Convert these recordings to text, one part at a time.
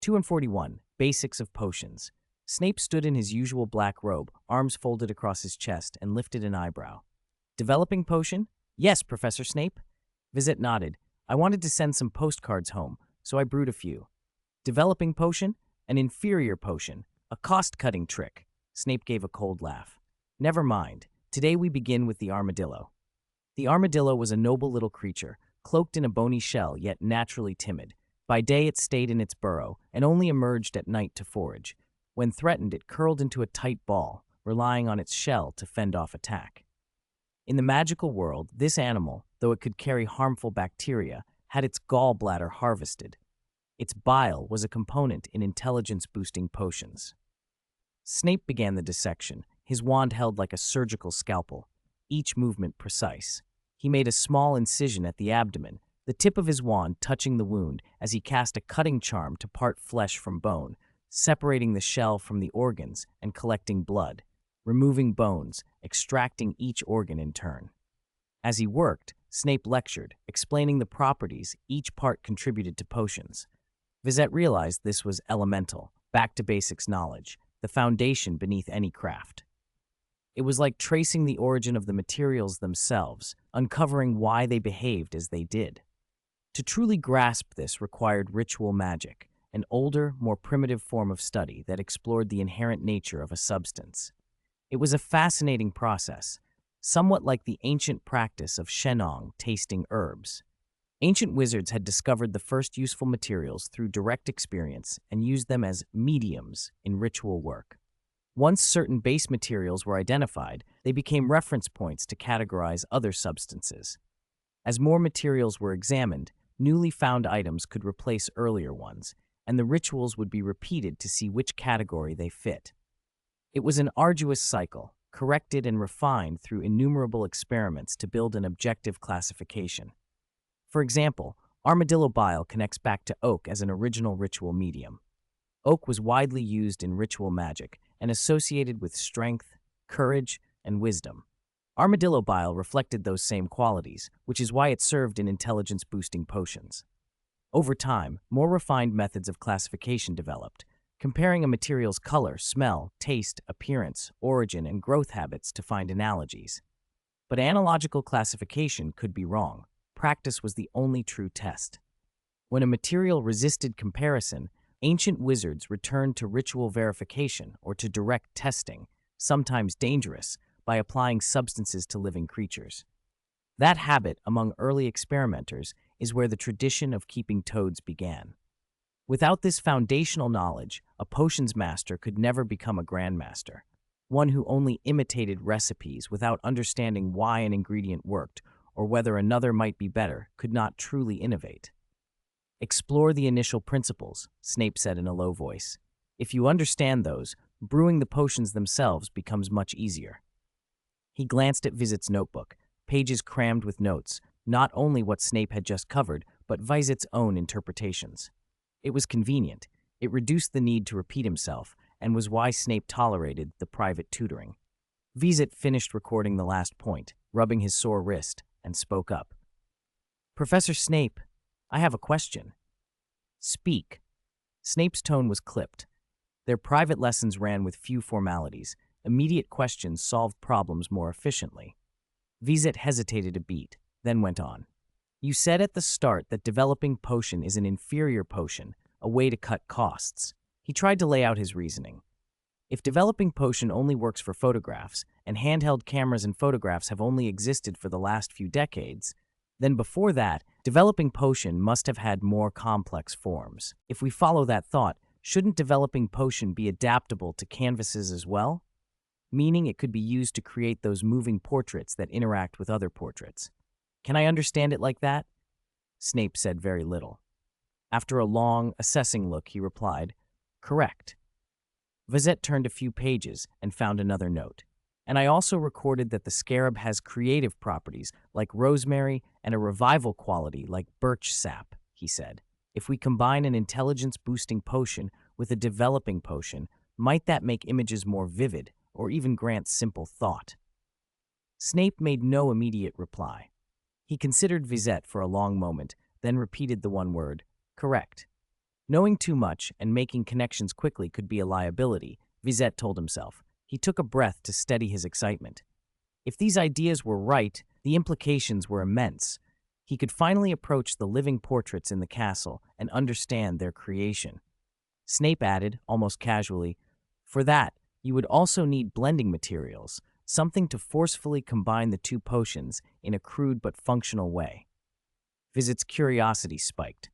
2 and 41. Basics of potions. Snape stood in his usual black robe, arms folded across his chest, and lifted an eyebrow. Developing potion? Yes, Professor Snape. Vizette nodded. I wanted to send some postcards home, so I brewed a few. Developing potion? An inferior potion. A cost-cutting trick. Snape gave a cold laugh. Never mind. Today we begin with the armadillo. The armadillo was a noble little creature, cloaked in a bony shell yet naturally timid. By day it stayed in its burrow and only emerged at night to forage. When threatened, it curled into a tight ball, relying on its shell to fend off attack. In the magical world, this animal, though it could carry harmful bacteria, had its gallbladder harvested. Its bile was a component in intelligence-boosting potions. Snape began the dissection, his wand held like a surgical scalpel, each movement precise. He made a small incision at the abdomen, the tip of his wand touching the wound as he cast a cutting charm to part flesh from bone, separating the shell from the organs and collecting blood, removing bones, extracting each organ in turn. As he worked, Snape lectured, explaining the properties each part contributed to potions. Vizette realized this was elemental, back-to-basics knowledge, the foundation beneath any craft. It was like tracing the origin of the materials themselves, uncovering why they behaved as they did. To truly grasp this required ritual magic, an older, more primitive form of study that explored the inherent nature of a substance. It was a fascinating process, somewhat like the ancient practice of shenong, tasting herbs. Ancient wizards had discovered the first useful materials through direct experience and used them as mediums in ritual work. Once certain base materials were identified, they became reference points to categorize other substances. As more materials were examined, newly found items could replace earlier ones, and the rituals would be repeated to see which category they fit. It was an arduous cycle, corrected and refined through innumerable experiments to build an objective classification. For example, armadillo bile connects back to oak as an original ritual medium. Oak was widely used in ritual magic and associated with strength, courage, and wisdom. Armadillo bile reflected those same qualities, which is why it served in intelligence-boosting potions. Over time, more refined methods of classification developed, comparing a material's color, smell, taste, appearance, origin, and growth habits to find analogies. But analogical classification could be wrong. Practice was the only true test. When a material resisted comparison, ancient wizards returned to ritual verification or to direct testing, sometimes dangerous, by applying substances to living creatures. That habit among early experimenters is where the tradition of keeping toads began. Without this foundational knowledge, a potions master could never become a grandmaster. One who only imitated recipes without understanding why an ingredient worked or whether another might be better could not truly innovate. Explore the initial principles, Snape said in a low voice. If you understand those, brewing the potions themselves becomes much easier. He glanced at Vizette's notebook, pages crammed with notes, not only what Snape had just covered, but Vizette's own interpretations. It was convenient. It reduced the need to repeat himself, and was why Snape tolerated the private tutoring. Vizette finished recording the last point, rubbing his sore wrist, and spoke up. Professor Snape, I have a question. Speak. Snape's tone was clipped. Their private lessons ran with few formalities. Immediate questions solved problems more efficiently. Vizette hesitated a beat, then went on. You said at the start that developing potion is an inferior potion, a way to cut costs. He tried to lay out his reasoning. If developing potion only works for photographs, and handheld cameras and photographs have only existed for the last few decades, then before that, developing potion must have had more complex forms. If we follow that thought, shouldn't developing potion be adaptable to canvases as well? Meaning it could be used to create those moving portraits that interact with other portraits. Can I understand it like that? Snape said very little. After a long, assessing look, he replied, Correct. Vizette turned a few pages and found another note. And I also recorded that the scarab has creative properties like rosemary and a revival quality like birch sap, he said. If we combine an intelligence-boosting potion with a developing potion, might that make images more vivid or even grant simple thought? Snape made no immediate reply. He considered Vizette for a long moment, then repeated the one word, Correct. Knowing too much and making connections quickly could be a liability, Vizette told himself. He took a breath to steady his excitement. If these ideas were right, the implications were immense. He could finally approach the living portraits in the castle and understand their creation. Snape added, almost casually, "For that, you would also need blending materials, something to forcefully combine the two potions in a crude but functional way." Vizette's curiosity spiked.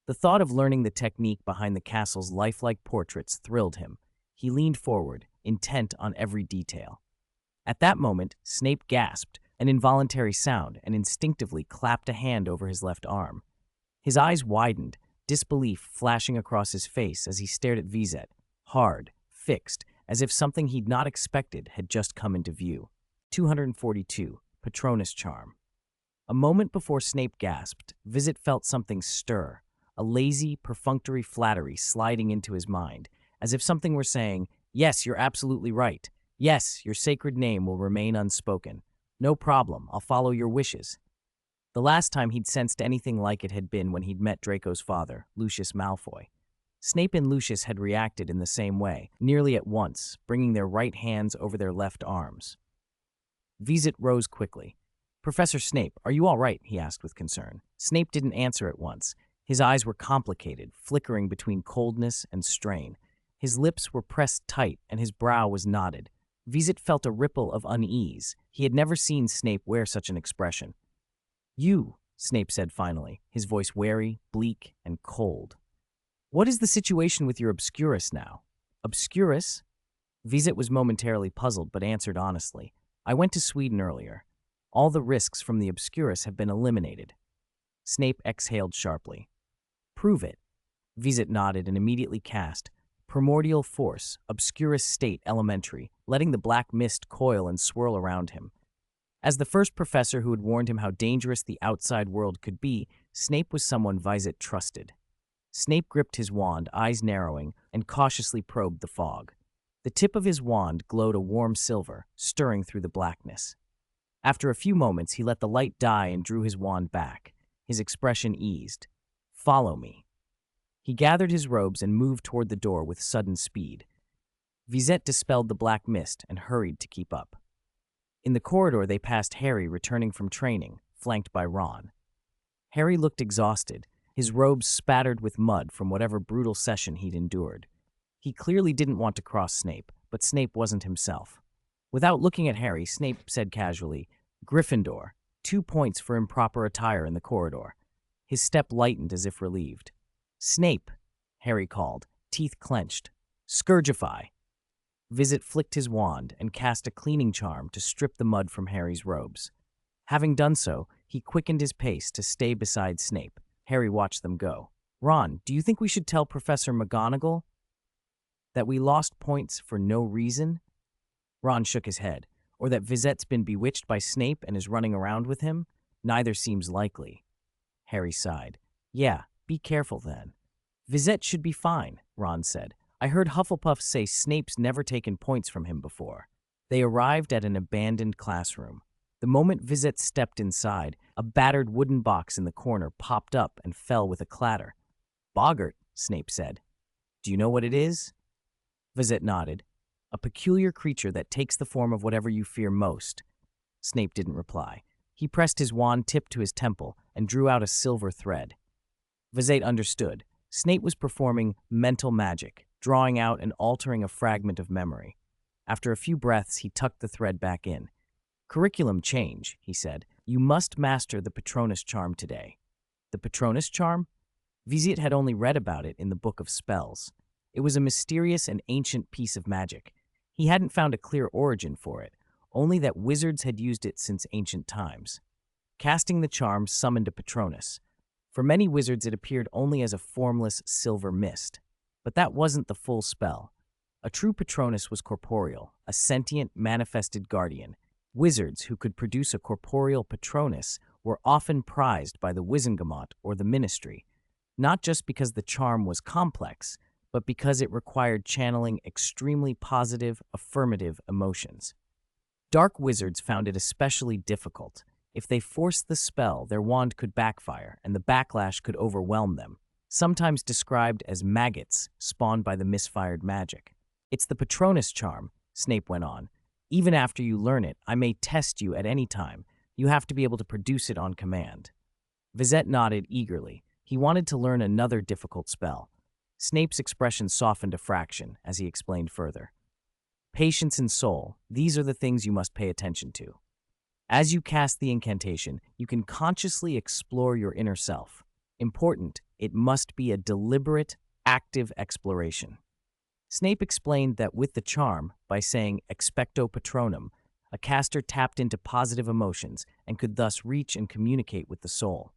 The thought of learning the technique behind the castle's lifelike portraits thrilled him. He leaned forward, intent on every detail. At that moment, Snape gasped, an involuntary sound, and instinctively clapped a hand over his left arm. His eyes widened, disbelief flashing across his face as he stared at Vizette, hard, fixed, as if something he'd not expected had just come into view. 242. Patronus Charm. A moment before Snape gasped, Vizette felt something stir, a lazy, perfunctory flattery sliding into his mind, as if something were saying, "Yes, you're absolutely right. Yes, your sacred name will remain unspoken. No problem, I'll follow your wishes." The last time he'd sensed anything like it had been when he'd met Draco's father, Lucius Malfoy. Snape and Lucius had reacted in the same way, nearly at once, bringing their right hands over their left arms. Vizette rose quickly. "Professor Snape, are you all right?" he asked with concern. Snape didn't answer at once. His eyes were complicated, flickering between coldness and strain. His lips were pressed tight and his brow was knotted. Vizette felt a ripple of unease. He had never seen Snape wear such an expression. "You," Snape said finally, his voice wary, bleak, and cold. "What is the situation with your Obscurus now?" "Obscurus?" Vizette was momentarily puzzled but answered honestly. "I went to Sweden earlier. All the risks from the Obscurus have been eliminated." Snape exhaled sharply. "Prove it." Vizette nodded and immediately cast Primordial Force, Obscurus State Elementary, letting the black mist coil and swirl around him. As the first professor who had warned him how dangerous the outside world could be, Snape was someone Vizette trusted. Snape gripped his wand, eyes narrowing, and cautiously probed the fog. The tip of his wand glowed a warm silver, stirring through the blackness. After a few moments, he let the light die and drew his wand back. His expression eased. "Follow me." He gathered his robes and moved toward the door with sudden speed. Vizette dispelled the black mist and hurried to keep up. In the corridor, they passed Harry returning from training, flanked by Ron. Harry looked exhausted, his robes spattered with mud from whatever brutal session he'd endured. He clearly didn't want to cross Snape, but Snape wasn't himself. Without looking at Harry, Snape said casually, "Gryffindor, 2 points for improper attire in the corridor." His step lightened as if relieved. "Snape," Harry called, teeth clenched. "Scourgify." Vizette flicked his wand and cast a cleaning charm to strip the mud from Harry's robes. Having done so, he quickened his pace to stay beside Snape. Harry watched them go. "Ron, do you think we should tell Professor McGonagall that we lost points for no reason?" Ron shook his head. "Or that Vizette's been bewitched by Snape and is running around with him? Neither seems likely." Harry sighed. "Yeah, be careful then." "Vizette should be fine," Ron said. "I heard Hufflepuff say Snape's never taken points from him before." They arrived at an abandoned classroom. The moment Vizette stepped inside, a battered wooden box in the corner popped up and fell with a clatter. "Boggart," Snape said. "Do you know what it is?" Vizette nodded. "A peculiar creature that takes the form of whatever you fear most." Snape didn't reply. He pressed his wand tip to his temple and drew out a silver thread. Vizette understood. Snape was performing mental magic, drawing out and altering a fragment of memory. After a few breaths, he tucked the thread back in. "Curriculum change," he said. "You must master the Patronus Charm today." The Patronus Charm? Vizette had only read about it in the Book of Spells. It was a mysterious and ancient piece of magic. He hadn't found a clear origin for it, only that wizards had used it since ancient times. Casting the charm summoned a Patronus. For many wizards, it appeared only as a formless silver mist. But that wasn't the full spell. A true Patronus was corporeal, a sentient, manifested guardian. Wizards who could produce a corporeal Patronus were often prized by the Wizengamot or the Ministry, not just because the charm was complex, but because it required channeling extremely positive, affirmative emotions. Dark wizards found it especially difficult. If they forced the spell, their wand could backfire, and the backlash could overwhelm them. sometimes described as maggots spawned by the misfired magic. It's the Patronus charm, Snape went on. Even after you learn it, I may test you at any time. You have to be able to produce it on command. Vizette nodded eagerly. He wanted to learn another difficult spell. Snape's expression softened a fraction as he explained further. Patience and soul, these are the things you must pay attention to. As you cast the incantation, you can consciously explore your inner self. Important, it must be a deliberate, active exploration. Snape explained that with the charm, by saying expecto patronum, a caster tapped into positive emotions and could thus reach and communicate with the soul.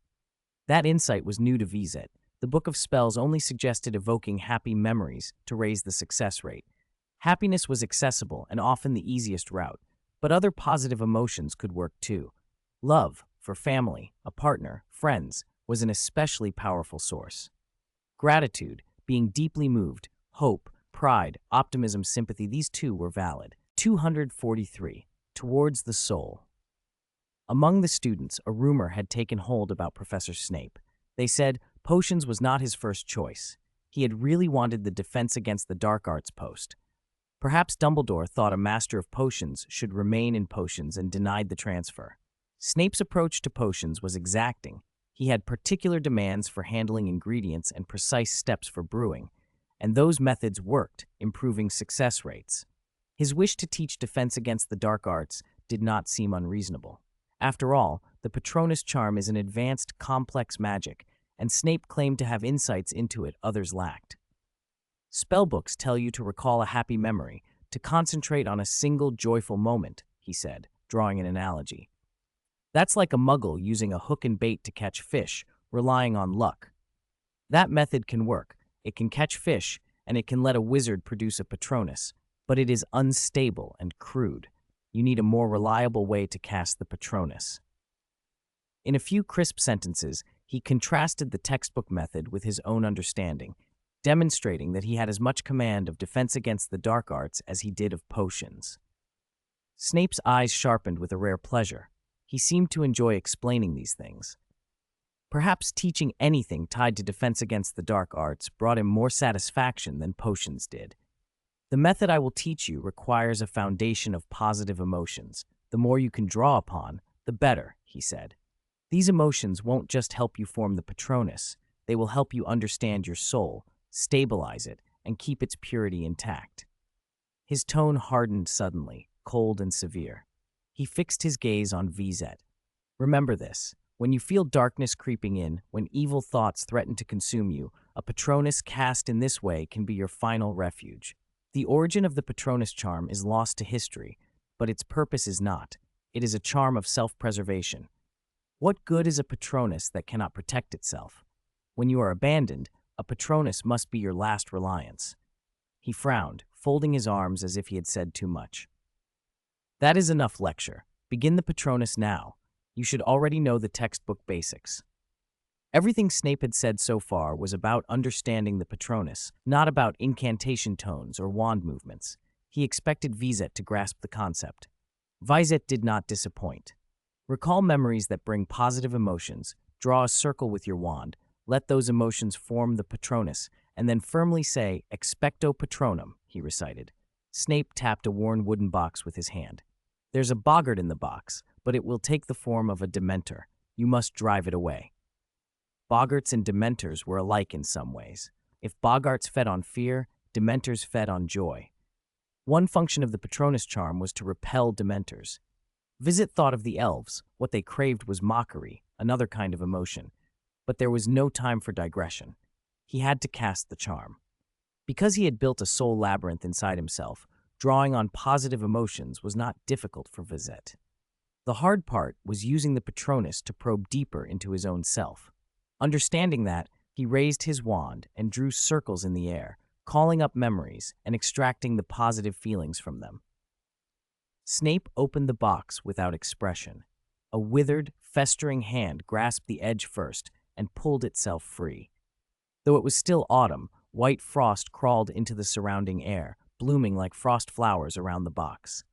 That insight was new to Vizette. The Book of Spells only suggested evoking happy memories to raise the success rate. Happiness was accessible and often the easiest route, but other positive emotions could work too. Love, for family, a partner, friends, was an especially powerful source. Gratitude, being deeply moved, hope, pride, optimism, sympathy, these too were valid. 243. Towards the soul. Among the students, a rumor had taken hold about Professor Snape. They said potions was not his first choice. He had really wanted the Defense Against the Dark Arts post. Perhaps Dumbledore thought a master of potions should remain in potions and denied the transfer. Snape's approach to potions was exacting. He had particular demands for handling ingredients and precise steps for brewing, and those methods worked, improving success rates. His wish to teach Defense Against the Dark Arts did not seem unreasonable. After all, the Patronus charm is an advanced, complex magic, and Snape claimed to have insights into it others lacked. Spellbooks tell you to recall a happy memory, to concentrate on a single joyful moment, he said, drawing an analogy. That's like a muggle using a hook and bait to catch fish, relying on luck. That method can work. It can catch fish, and it can let a wizard produce a Patronus, but it is unstable and crude. You need a more reliable way to cast the Patronus. In a few crisp sentences, he contrasted the textbook method with his own understanding, demonstrating that he had as much command of Defense Against the Dark Arts as he did of potions. Snape's eyes sharpened with a rare pleasure. He seemed to enjoy explaining these things. Perhaps teaching anything tied to Defense Against the Dark Arts brought him more satisfaction than potions did. The method I will teach you requires a foundation of positive emotions. The more you can draw upon, the better, he said. These emotions won't just help you form the Patronus, they will help you understand your soul, stabilize it, and keep its purity intact. His tone hardened suddenly, cold and severe. He fixed his gaze on Vizette. Remember this, when you feel darkness creeping in, when evil thoughts threaten to consume you, a Patronus cast in this way can be your final refuge. The origin of the Patronus charm is lost to history, but its purpose is not. It is a charm of self-preservation. What good is a Patronus that cannot protect itself? When you are abandoned, a Patronus must be your last reliance. He frowned, folding his arms as if he had said too much. That is enough lecture. Begin the Patronus now. You should already know the textbook basics. Everything Snape had said so far was about understanding the Patronus, not about incantation tones or wand movements. He expected Vizette to grasp the concept. Vizette did not disappoint. Recall memories that bring positive emotions, draw a circle with your wand, let those emotions form the Patronus, and then firmly say, expecto patronum, he recited. Snape tapped a worn wooden box with his hand. There's a boggart in the box, but it will take the form of a Dementor. You must drive it away. Boggarts and Dementors were alike in some ways. If Boggarts fed on fear, Dementors fed on joy. One function of the Patronus charm was to repel Dementors. Vizette thought of the elves. What they craved was mockery, another kind of emotion. But there was no time for digression. He had to cast the charm. Because he had built a soul labyrinth inside himself, drawing on positive emotions was not difficult for Vizette. The hard part was using the Patronus to probe deeper into his own self. Understanding that, he raised his wand and drew circles in the air, calling up memories and extracting the positive feelings from them. Snape opened the box without expression. A withered, festering hand grasped the edge first and pulled itself free. Though it was still autumn, white frost crawled into the surrounding air, blooming like frost flowers around the box.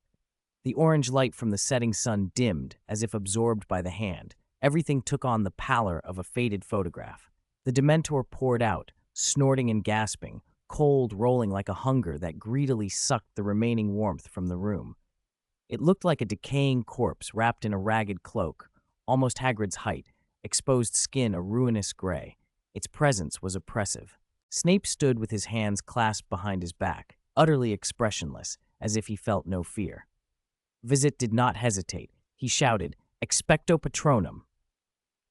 The orange light from the setting sun dimmed, as if absorbed by the hand. Everything took on the pallor of a faded photograph. The Dementor poured out, snorting and gasping, cold rolling like a hunger that greedily sucked the remaining warmth from the room. It looked like a decaying corpse wrapped in a ragged cloak, almost Hagrid's height, exposed skin a ruinous gray. Its presence was oppressive. Snape stood with his hands clasped behind his back, utterly expressionless, as if he felt no fear. Vizette did not hesitate. He shouted, "Expecto Patronum!"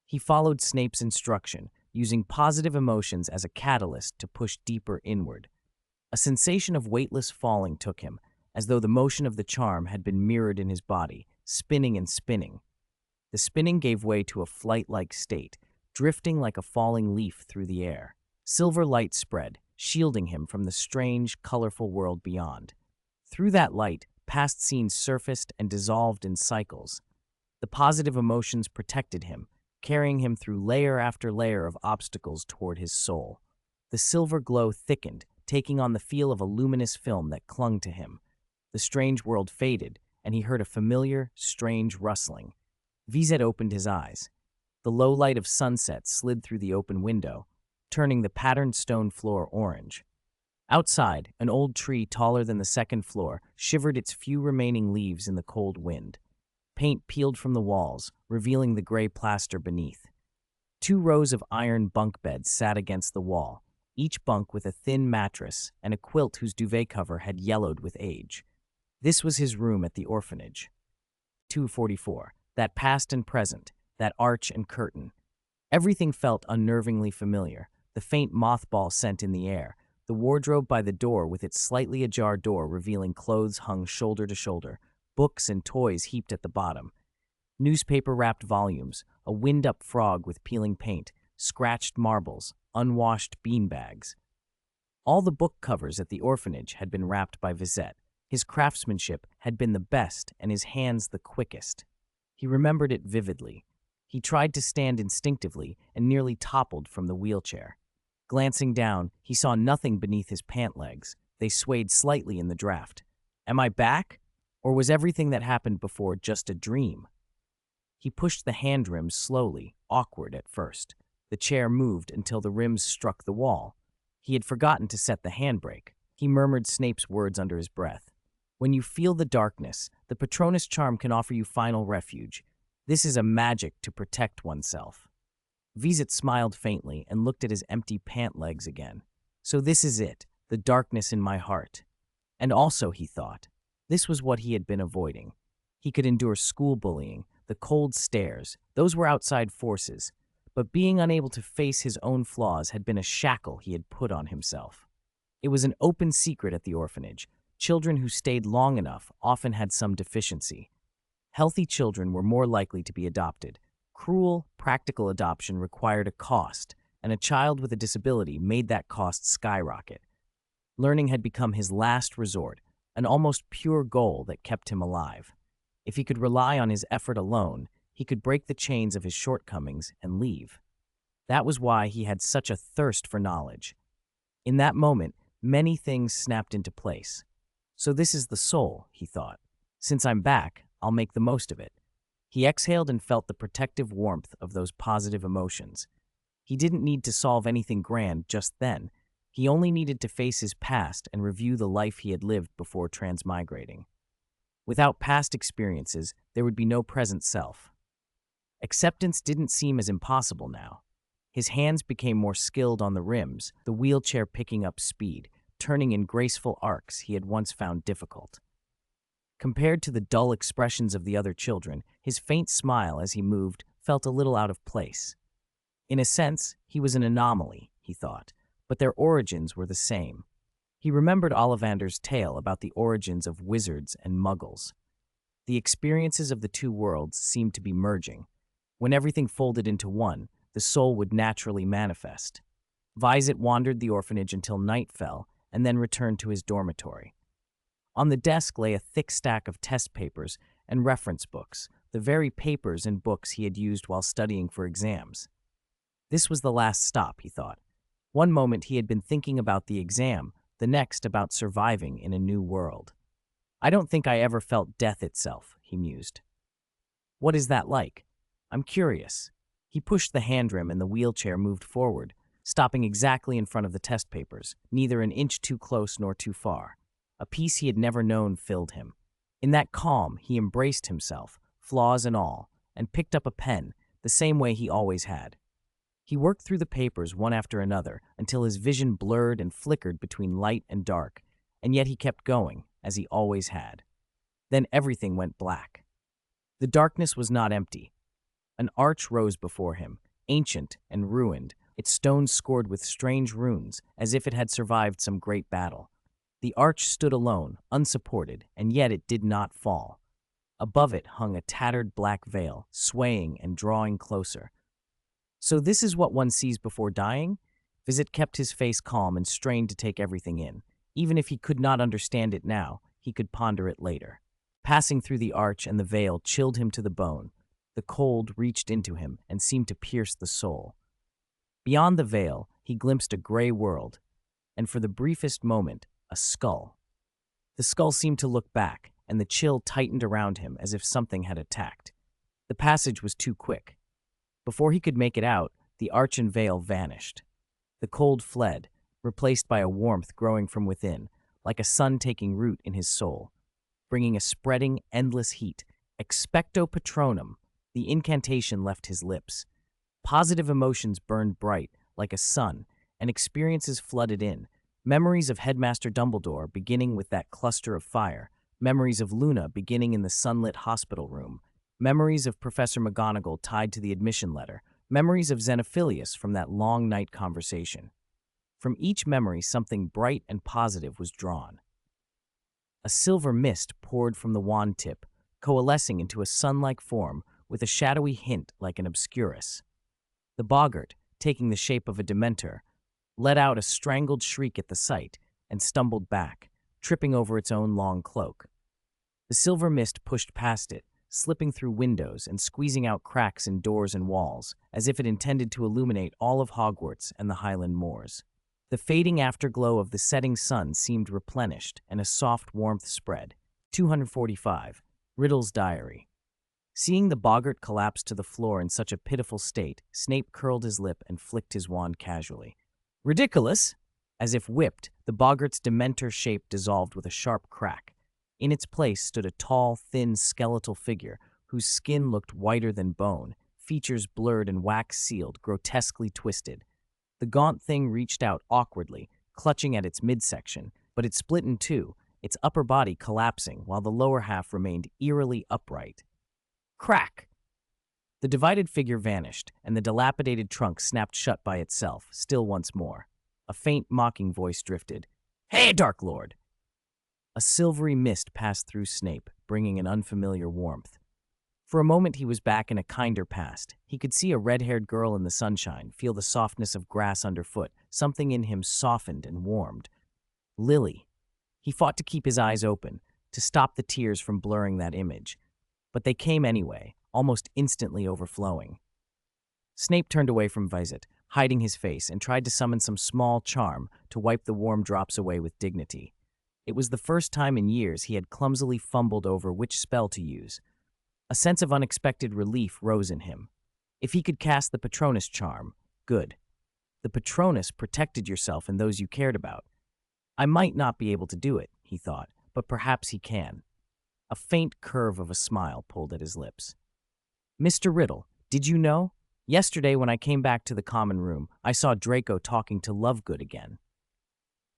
He followed Snape's instruction, using positive emotions as a catalyst to push deeper inward. A sensation of weightless falling took him, as though the motion of the charm had been mirrored in his body, spinning and spinning. The spinning gave way to a flight-like state, drifting like a falling leaf through the air. Silver light spread, shielding him from the strange, colorful world beyond. Through that light, past scenes surfaced and dissolved in cycles. The positive emotions protected him, carrying him through layer after layer of obstacles toward his soul. The silver glow thickened, taking on the feel of a luminous film that clung to him. The strange world faded, and he heard a familiar, strange rustling. Vizette opened his eyes. The low light of sunset slid through the open window, turning the patterned stone floor orange. Outside, an old tree taller than the second floor shivered its few remaining leaves in the cold wind. Paint peeled from the walls, revealing the gray plaster beneath. 2 rows of iron bunk beds sat against the wall, each bunk with a thin mattress and a quilt whose duvet cover had yellowed with age. This was his room at the orphanage. 244. That past and present, that arch and curtain. Everything felt unnervingly familiar, the faint mothball scent in the air, the wardrobe by the door with its slightly ajar door revealing clothes hung shoulder to shoulder, books and toys heaped at the bottom. Newspaper-wrapped volumes, a wind-up frog with peeling paint, scratched marbles, unwashed beanbags. All the book covers at the orphanage had been wrapped by Vizette. His craftsmanship had been the best and his hands the quickest. He remembered it vividly. He tried to stand instinctively and nearly toppled from the wheelchair. Glancing down, he saw nothing beneath his pant legs. They swayed slightly in the draft. Am I back? Or was everything that happened before just a dream? He pushed the hand rims slowly, awkward at first. The chair moved until the rims struck the wall. He had forgotten to set the handbrake. He murmured Snape's words under his breath. When you feel the darkness, the Patronus charm can offer you final refuge. This is a magic to protect oneself. Vizette smiled faintly and looked at his empty pant legs again. So this is it, the darkness in my heart. And also, he thought, this was what he had been avoiding. He could endure school bullying, the cold stares, those were outside forces, but being unable to face his own flaws had been a shackle he had put on himself. It was an open secret at the orphanage. Children who stayed long enough often had some deficiency. Healthy children were more likely to be adopted. Cruel, practical adoption required a cost, and a child with a disability made that cost skyrocket. Learning had become his last resort, an almost pure goal that kept him alive. If he could rely on his effort alone, he could break the chains of his shortcomings and leave. That was why he had such a thirst for knowledge. In that moment, many things snapped into place. So this is the soul, he thought. Since I'm back, I'll make the most of it. He exhaled and felt the protective warmth of those positive emotions. He didn't need to solve anything grand just then. He only needed to face his past and review the life he had lived before transmigrating. Without past experiences, there would be no present self. Acceptance didn't seem as impossible now. His hands became more skilled on the rims, the wheelchair picking up speed, turning in graceful arcs he had once found difficult. Compared to the dull expressions of the other children, his faint smile as he moved felt a little out of place. In a sense, he was an anomaly, he thought, but their origins were the same. He remembered Ollivander's tale about the origins of wizards and muggles. The experiences of the two worlds seemed to be merging. When everything folded into one, the soul would naturally manifest. Vizette wandered the orphanage until night fell and then returned to his dormitory. On the desk lay a thick stack of test papers and reference books, the very papers and books he had used while studying for exams. This was the last stop, he thought. One moment he had been thinking about the exam, the next about surviving in a new world. I don't think I ever felt death itself, he mused. What is that like? I'm curious. He pushed the handrim and the wheelchair moved forward, stopping exactly in front of the test papers, neither an inch too close nor too far. A peace he had never known filled him. In that calm, he embraced himself, flaws and all, and picked up a pen, the same way he always had. He worked through the papers one after another until his vision blurred and flickered between light and dark, and yet he kept going, as he always had. Then everything went black. The darkness was not empty. An arch rose before him, ancient and ruined, its stones scored with strange runes, as if it had survived some great battle. The arch stood alone, unsupported, and yet it did not fall. Above it hung a tattered black veil, swaying and drawing closer. So this is what one sees before dying? Vizette kept his face calm and strained to take everything in. Even if he could not understand it now, he could ponder it later. Passing through the arch and the veil chilled him to the bone. The cold reached into him and seemed to pierce the soul. Beyond the veil, he glimpsed a gray world, and for the briefest moment, a skull. The skull seemed to look back, and the chill tightened around him as if something had attacked. The passage was too quick. Before he could make it out, the arch and veil vanished. The cold fled, replaced by a warmth growing from within, like a sun taking root in his soul, bringing a spreading, endless heat. Expecto Patronum, the incantation left his lips. Positive emotions burned bright, like a sun, and experiences flooded in. Memories of Headmaster Dumbledore beginning with that cluster of fire, memories of Luna beginning in the sunlit hospital room, memories of Professor McGonagall tied to the admission letter, memories of Xenophilius from that long night conversation. From each memory something bright and positive was drawn. A silver mist poured from the wand tip, coalescing into a sun-like form with a shadowy hint like an Obscurus. The boggart, taking the shape of a Dementor, let out a strangled shriek at the sight and stumbled back, tripping over its own long cloak. The silver mist pushed past it, slipping through windows and squeezing out cracks in doors and walls, as if it intended to illuminate all of Hogwarts and the Highland moors. The fading afterglow of the setting sun seemed replenished, and a soft warmth spread. 245. Riddle's Diary. Seeing the boggart collapse to the floor in such a pitiful state, Snape curled his lip and flicked his wand casually. Ridiculous! As if whipped, the boggart's Dementor shape dissolved with a sharp crack. In its place stood a tall, thin, skeletal figure whose skin looked whiter than bone, features blurred and wax-sealed, grotesquely twisted. The gaunt thing reached out awkwardly, clutching at its midsection, but it split in two, its upper body collapsing while the lower half remained eerily upright. Crack! The divided figure vanished, and the dilapidated trunk snapped shut by itself, still once more. A faint, mocking voice drifted. "Hey, Dark Lord!" A silvery mist passed through Snape, bringing an unfamiliar warmth. For a moment he was back in a kinder past. He could see a red-haired girl in the sunshine, feel the softness of grass underfoot. Something in him softened and warmed. Lily. He fought to keep his eyes open, to stop the tears from blurring that image. But they came anyway, almost instantly overflowing. Snape turned away from Vizette, hiding his face, and tried to summon some small charm to wipe the warm drops away with dignity. It was the first time in years he had clumsily fumbled over which spell to use. A sense of unexpected relief rose in him. If he could cast the Patronus charm, good. The Patronus protected yourself and those you cared about. I might not be able to do it, he thought, but perhaps he can. A faint curve of a smile pulled at his lips. Mr. Riddle, did you know? Yesterday when I came back to the common room, I saw Draco talking to Lovegood again.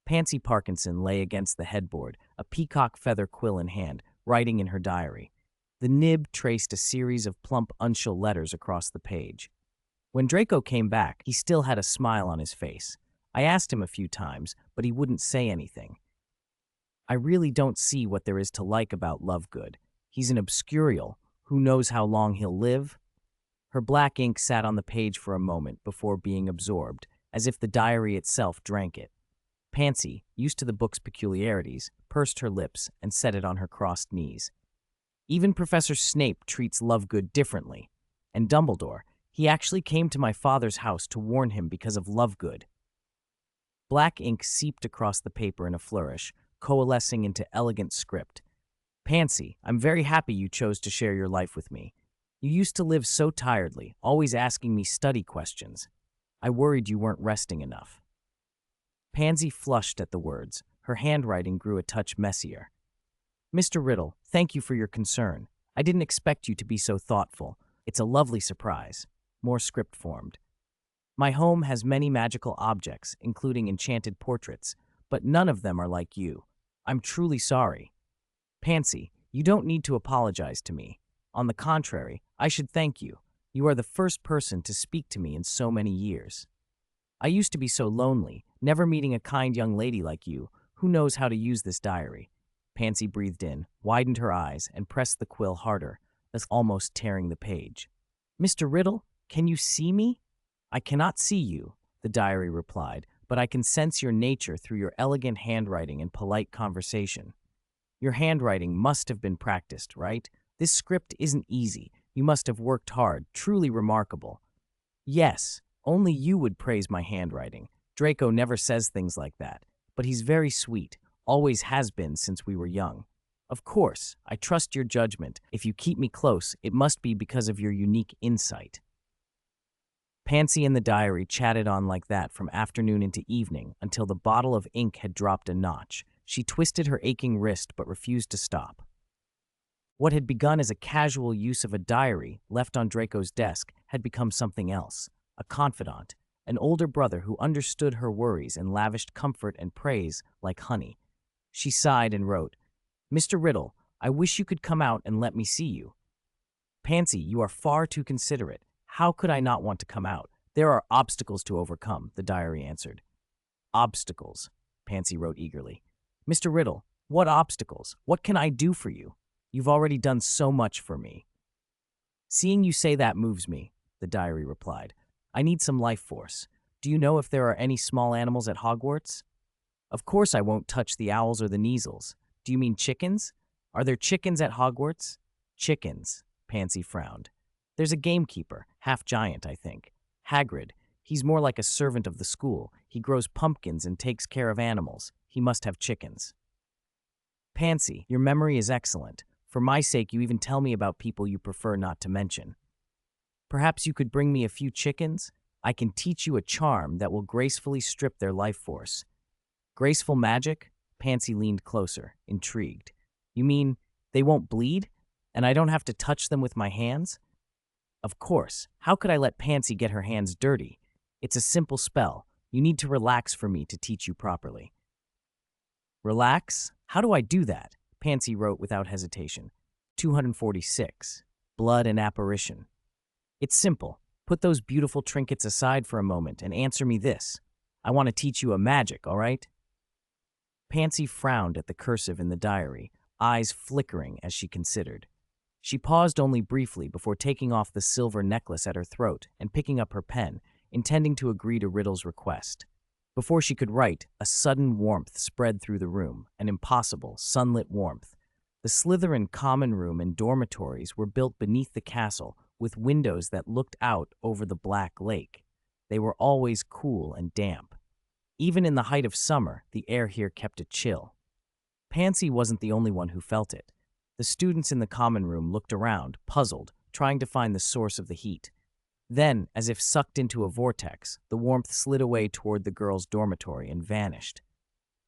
Pansy Parkinson lay against the headboard, a peacock feather quill in hand, writing in her diary. The nib traced a series of plump uncial letters across the page. When Draco came back, he still had a smile on his face. I asked him a few times, but he wouldn't say anything. I really don't see what there is to like about Lovegood. He's an obscurial. Who knows how long he'll live? Her black ink sat on the page for a moment before being absorbed, as if the diary itself drank it. Pansy, used to the book's peculiarities, pursed her lips and set it on her crossed knees. Even Professor Snape treats Lovegood differently. And Dumbledore, he actually came to my father's house to warn him because of Lovegood. Black ink seeped across the paper in a flourish, coalescing into elegant script. Pansy, I'm very happy you chose to share your life with me. You used to live so tiredly, always asking me study questions. I worried you weren't resting enough." Pansy flushed at the words. Her handwriting grew a touch messier. "Mr. Riddle, thank you for your concern. I didn't expect you to be so thoughtful. It's a lovely surprise." More script formed. "My home has many magical objects, including enchanted portraits, but none of them are like you. I'm truly sorry." "Pansy, you don't need to apologize to me. On the contrary, I should thank you. You are the first person to speak to me in so many years. I used to be so lonely, never meeting a kind young lady like you who knows how to use this diary." Pansy breathed in, widened her eyes, and pressed the quill harder, thus almost tearing the page. "Mr. Riddle, can you see me?" "I cannot see you," the diary replied, "but I can sense your nature through your elegant handwriting and polite conversation. Your handwriting must have been practiced, right? This script isn't easy. You must have worked hard, truly remarkable." "Yes, only you would praise my handwriting. Draco never says things like that, but he's very sweet, always has been since we were young. Of course, I trust your judgment. If you keep me close, it must be because of your unique insight." Pansy and the diary chatted on like that from afternoon into evening until the bottle of ink had dropped a notch. She twisted her aching wrist but refused to stop. What had begun as a casual use of a diary left on Draco's desk had become something else, a confidant, an older brother who understood her worries and lavished comfort and praise like honey. She sighed and wrote, "Mr. Riddle, I wish you could come out and let me see you." "Pansy, you are far too considerate. How could I not want to come out? There are obstacles to overcome," the diary answered. "Obstacles," Pansy wrote eagerly. "Mr. Riddle, what obstacles? What can I do for you? You've already done so much for me." "Seeing you say that moves me," the diary replied. "I need some life force. Do you know if there are any small animals at Hogwarts?" "Of course I won't touch the owls or the measles. Do you mean chickens? Are there chickens at Hogwarts?" "Chickens," Pansy frowned. "There's a gamekeeper, half-giant, I think. Hagrid. He's more like a servant of the school. He grows pumpkins and takes care of animals. He must have chickens." "Pansy, your memory is excellent. For my sake, you even tell me about people you prefer not to mention. Perhaps you could bring me a few chickens? I can teach you a charm that will gracefully strip their life force." "Graceful magic?" Pansy leaned closer, intrigued. "You mean they won't bleed? And I don't have to touch them with my hands?" "Of course. How could I let Pansy get her hands dirty? It's a simple spell. You need to relax for me to teach you properly." "Relax? How do I do that?" Pansy wrote without hesitation. 246. Blood and apparition. "It's simple. Put those beautiful trinkets aside for a moment and answer me this. I want to teach you a magic, all right?" Pansy frowned at the cursive in the diary, eyes flickering as she considered. She paused only briefly before taking off the silver necklace at her throat and picking up her pen, intending to agree to Riddle's request. Before she could write, a sudden warmth spread through the room, an impossible, sunlit warmth. The Slytherin common room and dormitories were built beneath the castle, with windows that looked out over the Black Lake. They were always cool and damp. Even in the height of summer, the air here kept a chill. Pansy wasn't the only one who felt it. The students in the common room looked around, puzzled, trying to find the source of the heat. Then, as if sucked into a vortex, the warmth slid away toward the girls' dormitory and vanished.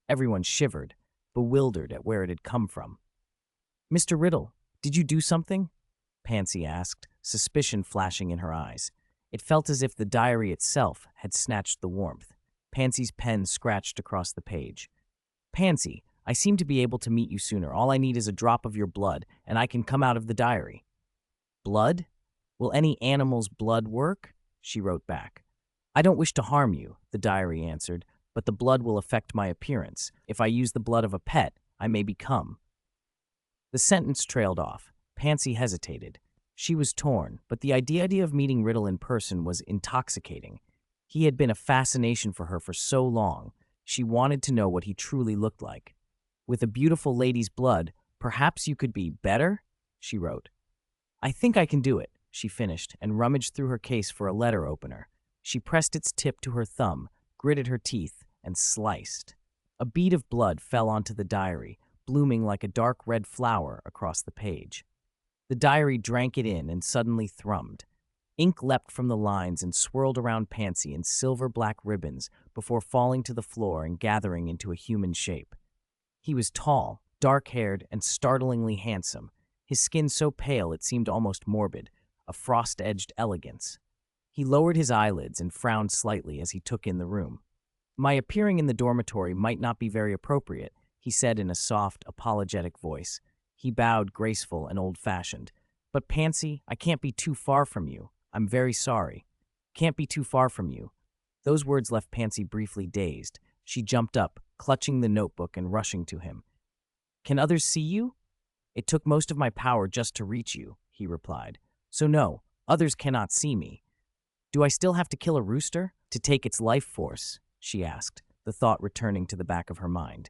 Everyone shivered, bewildered at where it had come from. "Mr. Riddle, did you do something?" Pansy asked, suspicion flashing in her eyes. It felt as if the diary itself had snatched the warmth. Pansy's pen scratched across the page. "Pansy, I seem to be able to meet you sooner. All I need is a drop of your blood, and I can come out of the diary." "Blood? Will any animal's blood work?" she wrote back. "I don't wish to harm you," the diary answered, "but the blood will affect my appearance. If I use the blood of a pet, I may become." The sentence trailed off. Pansy hesitated. She was torn, but the idea of meeting Riddle in person was intoxicating. He had been a fascination for her for so long. She wanted to know what he truly looked like. "With a beautiful lady's blood, perhaps you could be better?" she wrote. "I think I can do it," she finished, and rummaged through her case for a letter opener. She pressed its tip to her thumb, gritted her teeth, and sliced. A bead of blood fell onto the diary, blooming like a dark red flower across the page. The diary drank it in and suddenly thrummed. Ink leapt from the lines and swirled around Pansy in silver-black ribbons before falling to the floor and gathering into a human shape. He was tall, dark-haired, and startlingly handsome, his skin so pale it seemed almost morbid, a frost-edged elegance. He lowered his eyelids and frowned slightly as he took in the room. "My appearing in the dormitory might not be very appropriate," he said in a soft, apologetic voice. He bowed, graceful and old-fashioned. "But Pansy, I can't be too far from you. I'm very sorry. Can't be too far from you." Those words left Pansy briefly dazed. She jumped up, clutching the notebook and rushing to him. "Can others see you?" "It took most of my power just to reach you," he replied. "So no, others cannot see me." "Do I still have to kill a rooster to take its life force?" she asked, the thought returning to the back of her mind.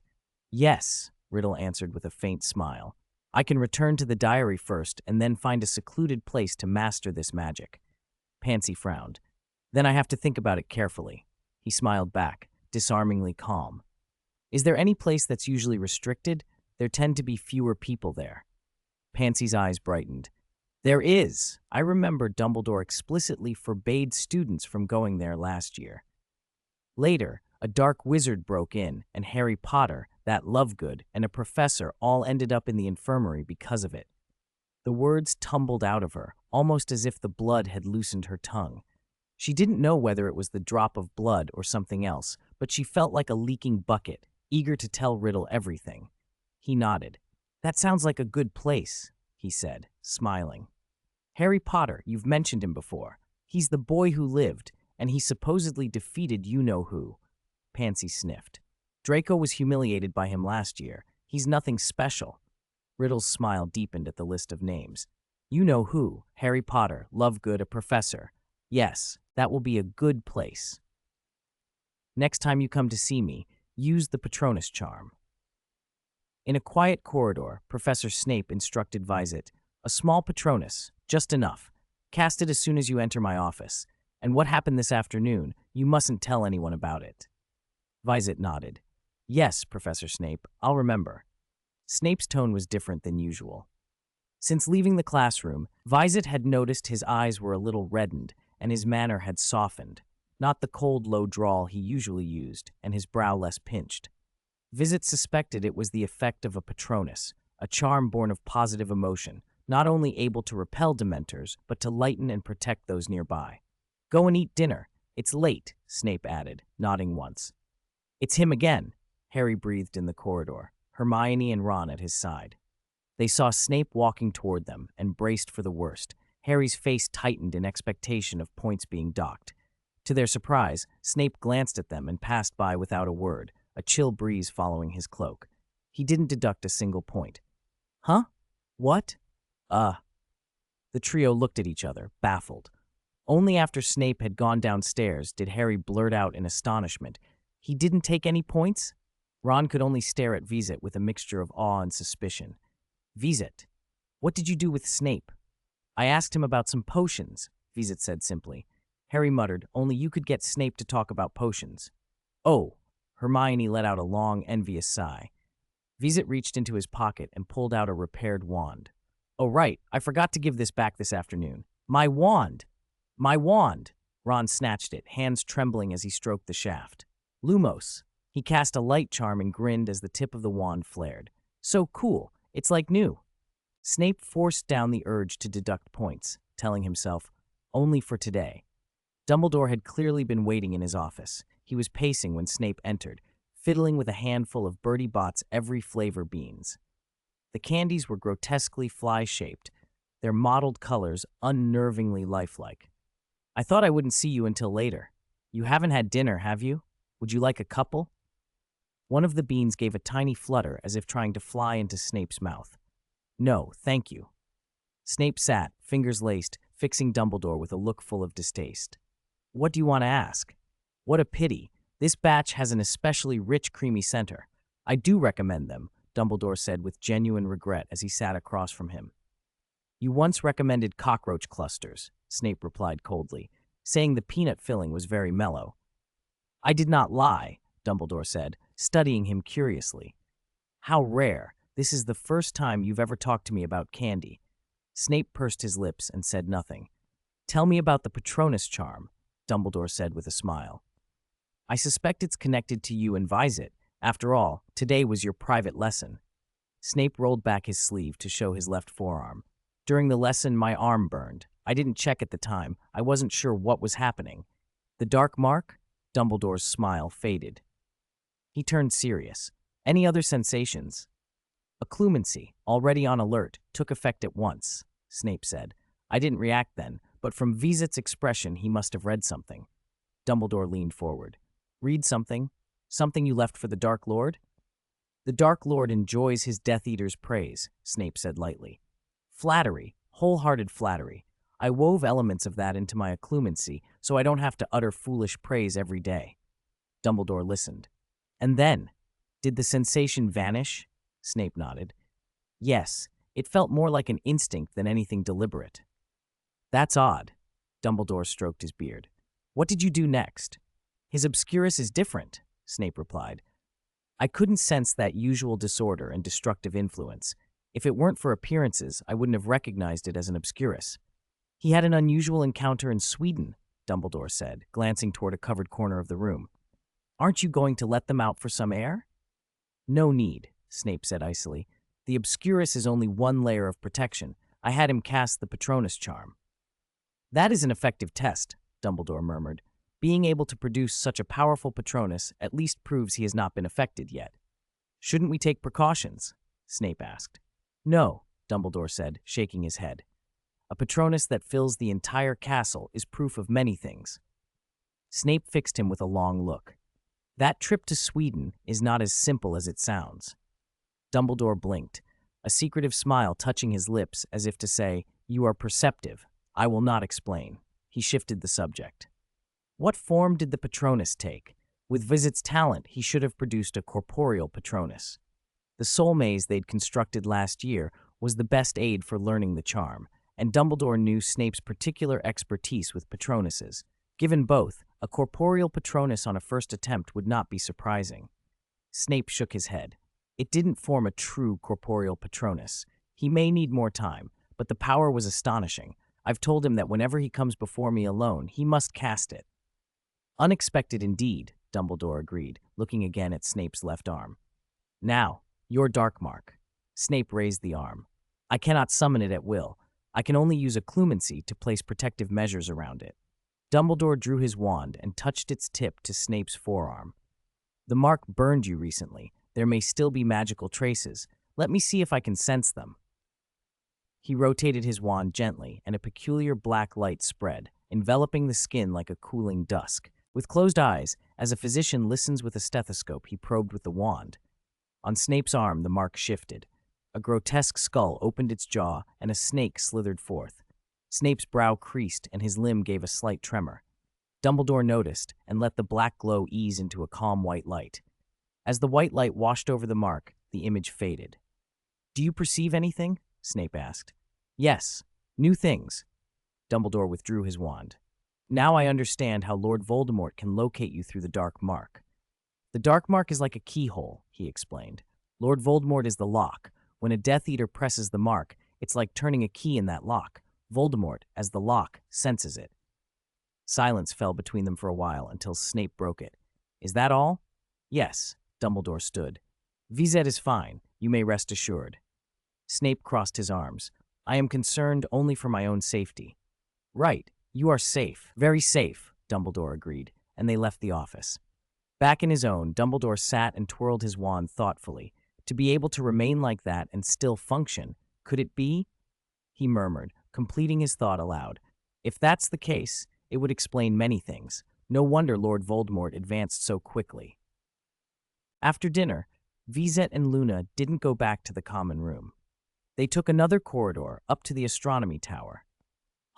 "Yes," Riddle answered with a faint smile. "I can return to the diary first and then find a secluded place to master this magic." Pansy frowned. "Then I have to think about it carefully." He smiled back, disarmingly calm. "Is there any place that's usually restricted? There tend to be fewer people there." Pansy's eyes brightened. "There is. I remember Dumbledore explicitly forbade students from going there last year." Later, a dark wizard broke in, and Harry Potter, that Lovegood, and a professor all ended up in the infirmary because of it. The words tumbled out of her, almost as if the blood had loosened her tongue. She didn't know whether it was the drop of blood or something else, but she felt like a leaking bucket, eager to tell Riddle everything. He nodded. "That sounds like a good place," he said, smiling. "Harry Potter, you've mentioned him before. He's the boy who lived, and he supposedly defeated you-know-who." Pansy sniffed. "Draco was humiliated by him last year. He's nothing special." Riddle's smile deepened at the list of names. "You-know-who, Harry Potter, Lovegood, a professor. Yes, that will be a good place. Next time you come to see me, use the Patronus charm." In a quiet corridor, Professor Snape instructed Vizette, "A small Patronus, just enough. Cast it as soon as you enter my office. And what happened this afternoon, you mustn't tell anyone about it." Vizette nodded. "Yes, Professor Snape, I'll remember." Snape's tone was different than usual. Since leaving the classroom, Vizette had noticed his eyes were a little reddened, and his manner had softened, not the cold, low drawl he usually used, and his brow less pinched. Vizette suspected it was the effect of a Patronus, a charm born of positive emotion, not only able to repel Dementors, but to lighten and protect those nearby. "Go and eat dinner. It's late," Snape added, nodding once. "It's him again," Harry breathed in the corridor, Hermione and Ron at his side. They saw Snape walking toward them and braced for the worst. Harry's face tightened in expectation of points being docked. To their surprise, Snape glanced at them and passed by without a word, a chill breeze following his cloak. He didn't deduct a single point. "Huh? What? The trio looked at each other, baffled. Only after Snape had gone downstairs did Harry blurt out in astonishment, "He didn't take any points?" Ron could only stare at Vizette with a mixture of awe and suspicion. "Vizette, what did you do with Snape?" "I asked him about some potions," Vizette said simply. Harry muttered, "Only you could get Snape to talk about potions." "Oh," Hermione let out a long, envious sigh. Vizette reached into his pocket and pulled out a repaired wand. "Oh, right, I forgot to give this back this afternoon. My wand! My wand!" Ron snatched it, hands trembling as he stroked the shaft. "Lumos." He cast a light charm and grinned as the tip of the wand flared. "So cool, it's like new." Snape forced down the urge to deduct points, telling himself, "Only for today." Dumbledore had clearly been waiting in his office. He was pacing when Snape entered, fiddling with a handful of Bertie Bott's every flavor beans. The candies were grotesquely fly-shaped, their mottled colors unnervingly lifelike. "I thought I wouldn't see you until later. You haven't had dinner, have you? Would you like a couple?" One of the beans gave a tiny flutter as if trying to fly into Snape's mouth. "No, thank you." Snape sat, fingers laced, fixing Dumbledore with a look full of distaste. "What do you want to ask?" "What a pity. This batch has an especially rich, creamy center. I do recommend them," Dumbledore said with genuine regret as he sat across from him. "You once recommended cockroach clusters," Snape replied coldly, saying the peanut filling was very mellow. "I did not lie," Dumbledore said, studying him curiously. "How rare. This is the first time you've ever talked to me about candy." Snape pursed his lips and said nothing. Tell me about the Patronus charm, Dumbledore said with a smile. I suspect it's connected to you and Vizette. After all, today was your private lesson. Snape rolled back his sleeve to show his left forearm. During the lesson, my arm burned. I didn't check at the time. I wasn't sure what was happening. The dark mark? Dumbledore's smile faded. He turned serious. Any other sensations? Occlumency, already on alert, took effect at once, Snape said. I didn't react then, but from Vizette's expression he must have read something. Dumbledore leaned forward. Read something? Something you left for the Dark Lord? The Dark Lord enjoys his Death Eater's praise, Snape said lightly. Flattery, wholehearted flattery. I wove elements of that into my occlumency, so I don't have to utter foolish praise every day. Dumbledore listened. And then, did the sensation vanish? Snape nodded. Yes, it felt more like an instinct than anything deliberate. That's odd. Dumbledore stroked his beard. What did you do next? His Obscurus is different, Snape replied. I couldn't sense that usual disorder and destructive influence. If it weren't for appearances, I wouldn't have recognized it as an Obscurus. He had an unusual encounter in Sweden, Dumbledore said, glancing toward a covered corner of the room. Aren't you going to let them out for some air? No need, Snape said icily. The Obscurus is only one layer of protection. I had him cast the Patronus charm. That is an effective test, Dumbledore murmured. Being able to produce such a powerful Patronus at least proves he has not been affected yet. Shouldn't we take precautions? Snape asked. No, Dumbledore said, shaking his head. A Patronus that fills the entire castle is proof of many things. Snape fixed him with a long look. That trip to Sweden is not as simple as it sounds. Dumbledore blinked, a secretive smile touching his lips as if to say, You are perceptive. I will not explain. He shifted the subject. What form did the Patronus take? With Vizette's talent, he should have produced a corporeal Patronus. The soul maze they'd constructed last year was the best aid for learning the charm, and Dumbledore knew Snape's particular expertise with Patronuses. Given both, a corporeal Patronus on a first attempt would not be surprising. Snape shook his head. It didn't form a true corporeal Patronus. He may need more time, but the power was astonishing. I've told him that whenever he comes before me alone, he must cast it. Unexpected indeed, Dumbledore agreed, looking again at Snape's left arm. Now, your dark mark. Snape raised the arm. I cannot summon it at will. I can only use occlumency to place protective measures around it. Dumbledore drew his wand and touched its tip to Snape's forearm. The mark burned you recently. There may still be magical traces. Let me see if I can sense them. He rotated his wand gently, and a peculiar black light spread, enveloping the skin like a cooling dusk. With closed eyes, as a physician listens with a stethoscope, he probed with the wand. On Snape's arm, the mark shifted. A grotesque skull opened its jaw, and a snake slithered forth. Snape's brow creased, and his limb gave a slight tremor. Dumbledore noticed, and let the black glow ease into a calm white light. As the white light washed over the mark, the image faded. Do you perceive anything? Snape asked. Yes, new things. Dumbledore withdrew his wand. Now I understand how Lord Voldemort can locate you through the dark mark. The dark mark is like a keyhole, he explained. Lord Voldemort is the lock. When a Death Eater presses the mark, it's like turning a key in that lock. Voldemort, as the lock, senses it. Silence fell between them for a while until Snape broke it. Is that all? Yes, Dumbledore stood. Vizette is fine, you may rest assured. Snape crossed his arms. I am concerned only for my own safety. Right, you are safe, very safe, Dumbledore agreed, and they left the office. Back in his own, Dumbledore sat and twirled his wand thoughtfully. To be able to remain like that and still function, could it be? He murmured, completing his thought aloud. If that's the case, it would explain many things. No wonder Lord Voldemort advanced so quickly. After dinner, Vizette and Luna didn't go back to the common room. They took another corridor up to the astronomy tower.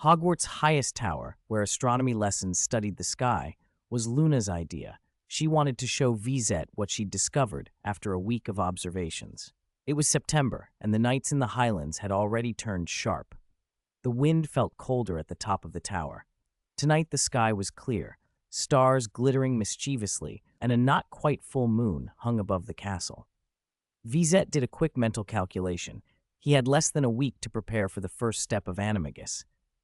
Hogwarts' highest tower, where astronomy lessons studied the sky, was Luna's idea. She wanted to show Vizette what she'd discovered after a week of observations. It was September, and the nights in the Highlands had already turned sharp. The wind felt colder at the top of the tower. Tonight the sky was clear, stars glittering mischievously, and a not quite full moon hung above the castle. Vizette did a quick mental calculation. He had less than a week to prepare for the first step of animagus.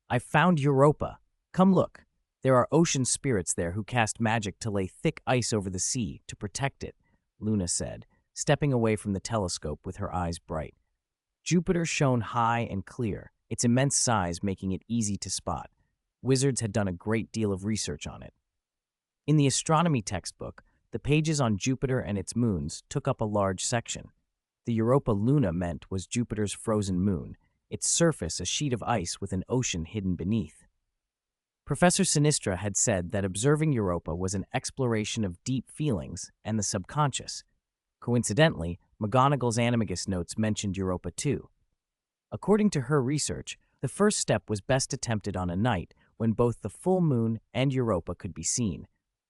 "I've found Europa. Come look. There are ocean spirits there who cast magic to lay thick ice over the sea to protect it," Luna said, stepping away from the telescope with her eyes bright. Jupiter shone high and clear, its immense size making it easy to spot. Wizards had done a great deal of research on it. In the astronomy textbook, the pages on Jupiter and its moons took up a large section. The Europa Luna meant was Jupiter's frozen moon, its surface a sheet of ice with an ocean hidden beneath. Professor Sinistra had said that observing Europa was an exploration of deep feelings and the subconscious. Coincidentally, McGonagall's Animagus notes mentioned Europa too. According to her research, the first step was best attempted on a night when both the full moon and Europa could be seen.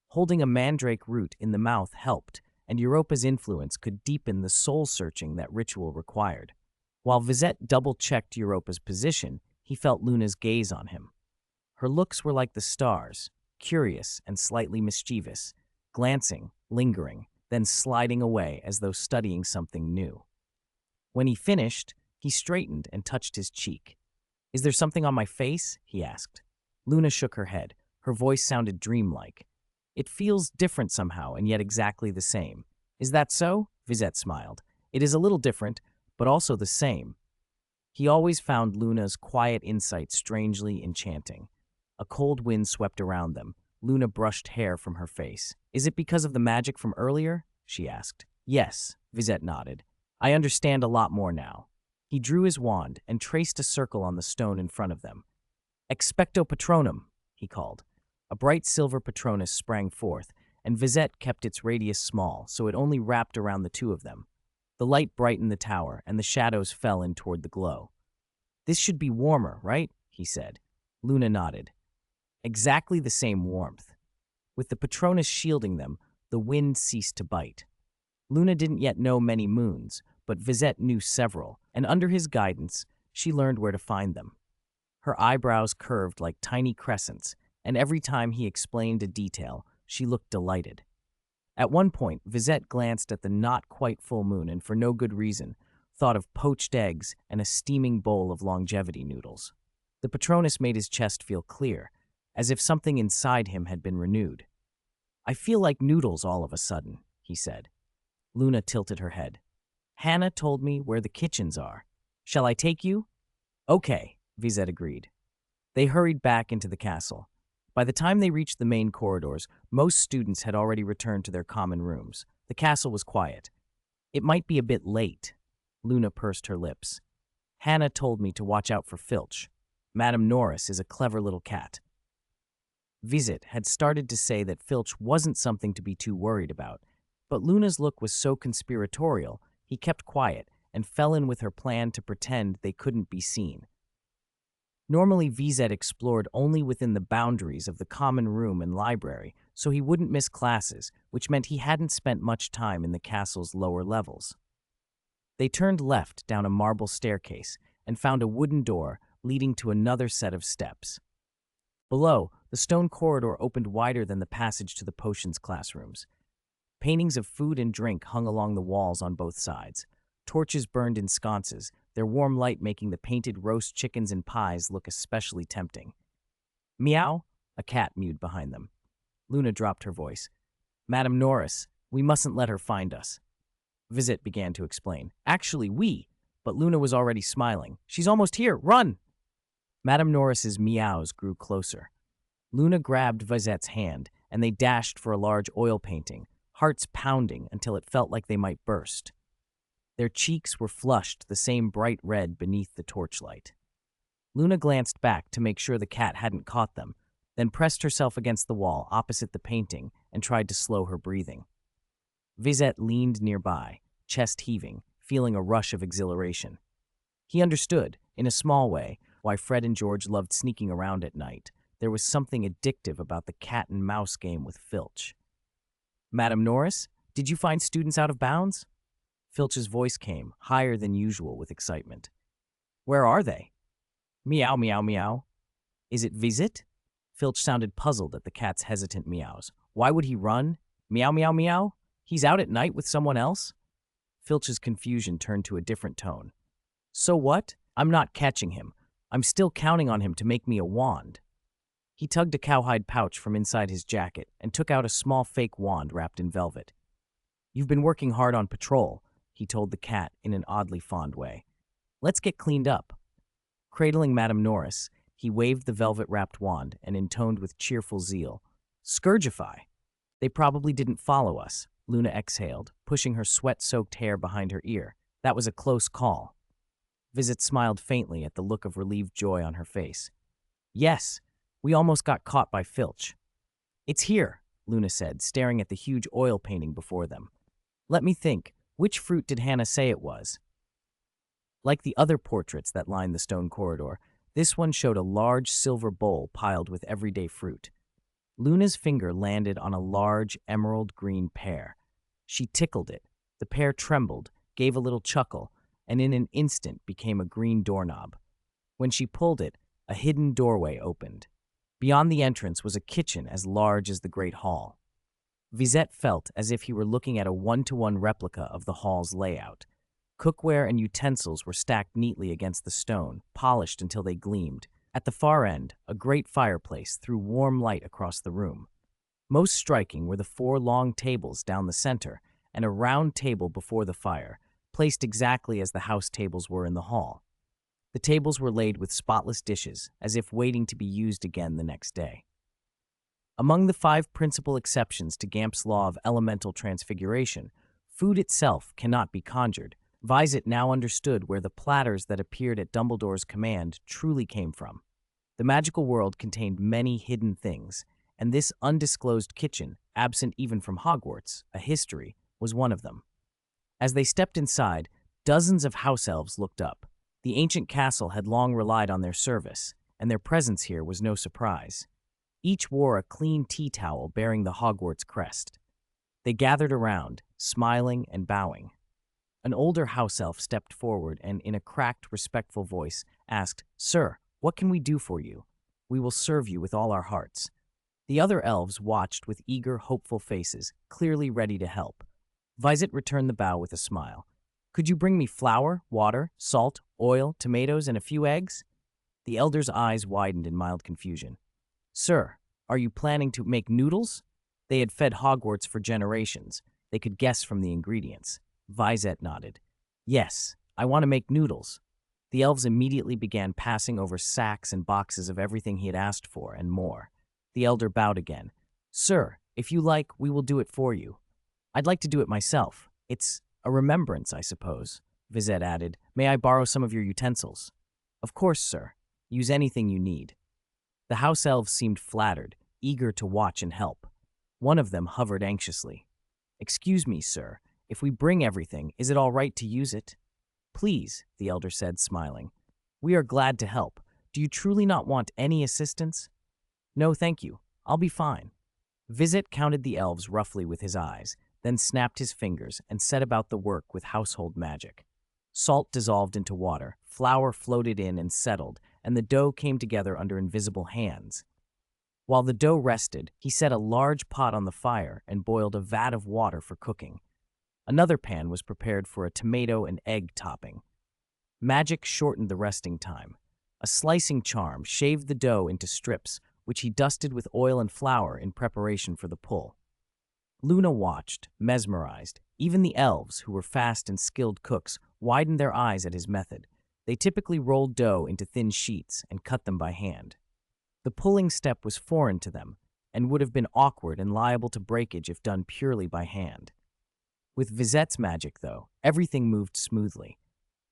Holding a mandrake root in the mouth helped, and Europa's influence could deepen the soul-searching that ritual required. While Vizette double-checked Europa's position, he felt Luna's gaze on him. Her looks were like the stars, curious and slightly mischievous, glancing, lingering, then sliding away as though studying something new. When he finished, he straightened and touched his cheek. "Is there something on my face?" he asked. Luna shook her head. Her voice sounded dreamlike. "It feels different somehow, and yet exactly the same." "Is that so?" Vizette smiled. "It is a little different, but also the same." He always found Luna's quiet insight strangely enchanting. A cold wind swept around them. Luna brushed hair from her face. "Is it because of the magic from earlier?" she asked. "Yes," Vizette nodded. "I understand a lot more now." He drew his wand and traced a circle on the stone in front of them. "Expecto Patronum," he called. A bright silver Patronus sprang forth, and Vizette kept its radius small, so it only wrapped around the two of them. The light brightened the tower, and the shadows fell in toward the glow. "This should be warmer, right?" he said. Luna nodded. Exactly the same warmth. With the Patronus shielding them, the wind ceased to bite. Luna didn't yet know many moons, but Vizette knew several, and under his guidance, she learned where to find them. Her eyebrows curved like tiny crescents, and every time he explained a detail, she looked delighted. At one point, Vizette glanced at the not-quite full moon and, for no good reason, thought of poached eggs and a steaming bowl of longevity noodles. The Patronus made his chest feel clear, as if something inside him had been renewed. "I feel like noodles all of a sudden," he said. Luna tilted her head. "Hannah told me where the kitchens are. Shall I take you?" "Okay," Vizette agreed. They hurried back into the castle. By the time they reached the main corridors, most students had already returned to their common rooms. The castle was quiet. "It might be a bit late." Luna pursed her lips. "Hannah told me to watch out for Filch. Madame Norris is a clever little cat." Vizette had started to say that Filch wasn't something to be too worried about, but Luna's look was so conspiratorial, he kept quiet and fell in with her plan to pretend they couldn't be seen. Normally, Vizette explored only within the boundaries of the common room and library, so he wouldn't miss classes, which meant he hadn't spent much time in the castle's lower levels. They turned left down a marble staircase and found a wooden door leading to another set of steps. Below, the stone corridor opened wider than the passage to the potions classrooms. Paintings of food and drink hung along the walls on both sides. Torches burned in sconces, their warm light making the painted roast chickens and pies look especially tempting. "Meow," a cat mewed behind them. Luna dropped her voice. "Madame Norris, we mustn't let her find us." Vizette began to explain. "Actually, but Luna was already smiling. "She's almost here, run!" Madame Norris's meows grew closer. Luna grabbed Vizette's hand, and they dashed for a large oil painting, hearts pounding until it felt like they might burst. Their cheeks were flushed the same bright red beneath the torchlight. Luna glanced back to make sure the cat hadn't caught them, then pressed herself against the wall opposite the painting and tried to slow her breathing. Vizette leaned nearby, chest heaving, feeling a rush of exhilaration. He understood, in a small way, why Fred and George loved sneaking around at night. There was something addictive about the cat-and-mouse game with Filch. "Madame Norris, did you find students out of bounds?" Filch's voice came, higher than usual with excitement. "Where are they?" "Meow, meow, meow." "Is it Vizette?" Filch sounded puzzled at the cat's hesitant meows. "Why would he run? Meow, meow, meow? He's out at night with someone else?" Filch's confusion turned to a different tone. "So what? I'm not catching him. I'm still counting on him to make me a wand. He tugged a cowhide pouch from inside his jacket and took out a small fake wand wrapped in velvet. You've been working hard on patrol, he told the cat in an oddly fond way. Let's get cleaned up. Cradling Madame Norris, he waved the velvet-wrapped wand and intoned with cheerful zeal, Scourgify! They probably didn't follow us, Luna exhaled, pushing her sweat-soaked hair behind her ear. That was a close call. Vizette smiled faintly at the look of relieved joy on her face. Yes, we almost got caught by Filch. It's here, Luna said, staring at the huge oil painting before them. Let me think, which fruit did Hannah say it was? Like the other portraits that lined the stone corridor, this one showed a large silver bowl piled with everyday fruit. Luna's finger landed on a large emerald-green pear. She tickled it. The pear trembled, gave a little chuckle, and in an instant became a green doorknob. When she pulled it, a hidden doorway opened. Beyond the entrance was a kitchen as large as the Great Hall. Vizette felt as if he were looking at a one-to-one replica of the hall's layout. Cookware and utensils were stacked neatly against the stone, polished until they gleamed. At the far end, a great fireplace threw warm light across the room. Most striking were the 4 long tables down the center and a round table before the fire, placed exactly as the house tables were in the hall. The tables were laid with spotless dishes, as if waiting to be used again the next day. Among the 5 principal exceptions to Gamp's law of elemental transfiguration, food itself cannot be conjured. Vizette now understood where the platters that appeared at Dumbledore's command truly came from. The magical world contained many hidden things, and this undisclosed kitchen, absent even from Hogwarts, a history, was one of them. As they stepped inside, dozens of house elves looked up. The ancient castle had long relied on their service, and their presence here was no surprise. Each wore a clean tea towel bearing the Hogwarts crest. They gathered around, smiling and bowing. An older house elf stepped forward and, in a cracked, respectful voice, asked, Sir, what can we do for you? We will serve you with all our hearts. The other elves watched with eager, hopeful faces, clearly ready to help. Vizette returned the bow with a smile. Could you bring me flour, water, salt, oil, tomatoes, and a few eggs? The elder's eyes widened in mild confusion. Sir, are you planning to make noodles? They had fed Hogwarts for generations. They could guess from the ingredients. Vizette nodded. Yes, I want to make noodles. The elves immediately began passing over sacks and boxes of everything he had asked for and more. The elder bowed again. Sir, if you like, we will do it for you. I'd like to do it myself. It's a remembrance, I suppose, Vizette added. May I borrow some of your utensils? Of course, sir. Use anything you need. The house elves seemed flattered, eager to watch and help. One of them hovered anxiously. Excuse me, sir. If we bring everything, is it all right to use it? Please, the elder said, smiling. We are glad to help. Do you truly not want any assistance? No, thank you. I'll be fine. Vizette counted the elves roughly with his eyes, then snapped his fingers and set about the work with household magic. Salt dissolved into water, flour floated in and settled, and the dough came together under invisible hands. While the dough rested, he set a large pot on the fire and boiled a vat of water for cooking. Another pan was prepared for a tomato and egg topping. Magic shortened the resting time. A slicing charm shaved the dough into strips, which he dusted with oil and flour in preparation for the pull. Luna watched, mesmerized. Even the elves, who were fast and skilled cooks, widened their eyes at his method. They typically rolled dough into thin sheets and cut them by hand. The pulling step was foreign to them, and would have been awkward and liable to breakage if done purely by hand. With Vizette's magic, though, everything moved smoothly.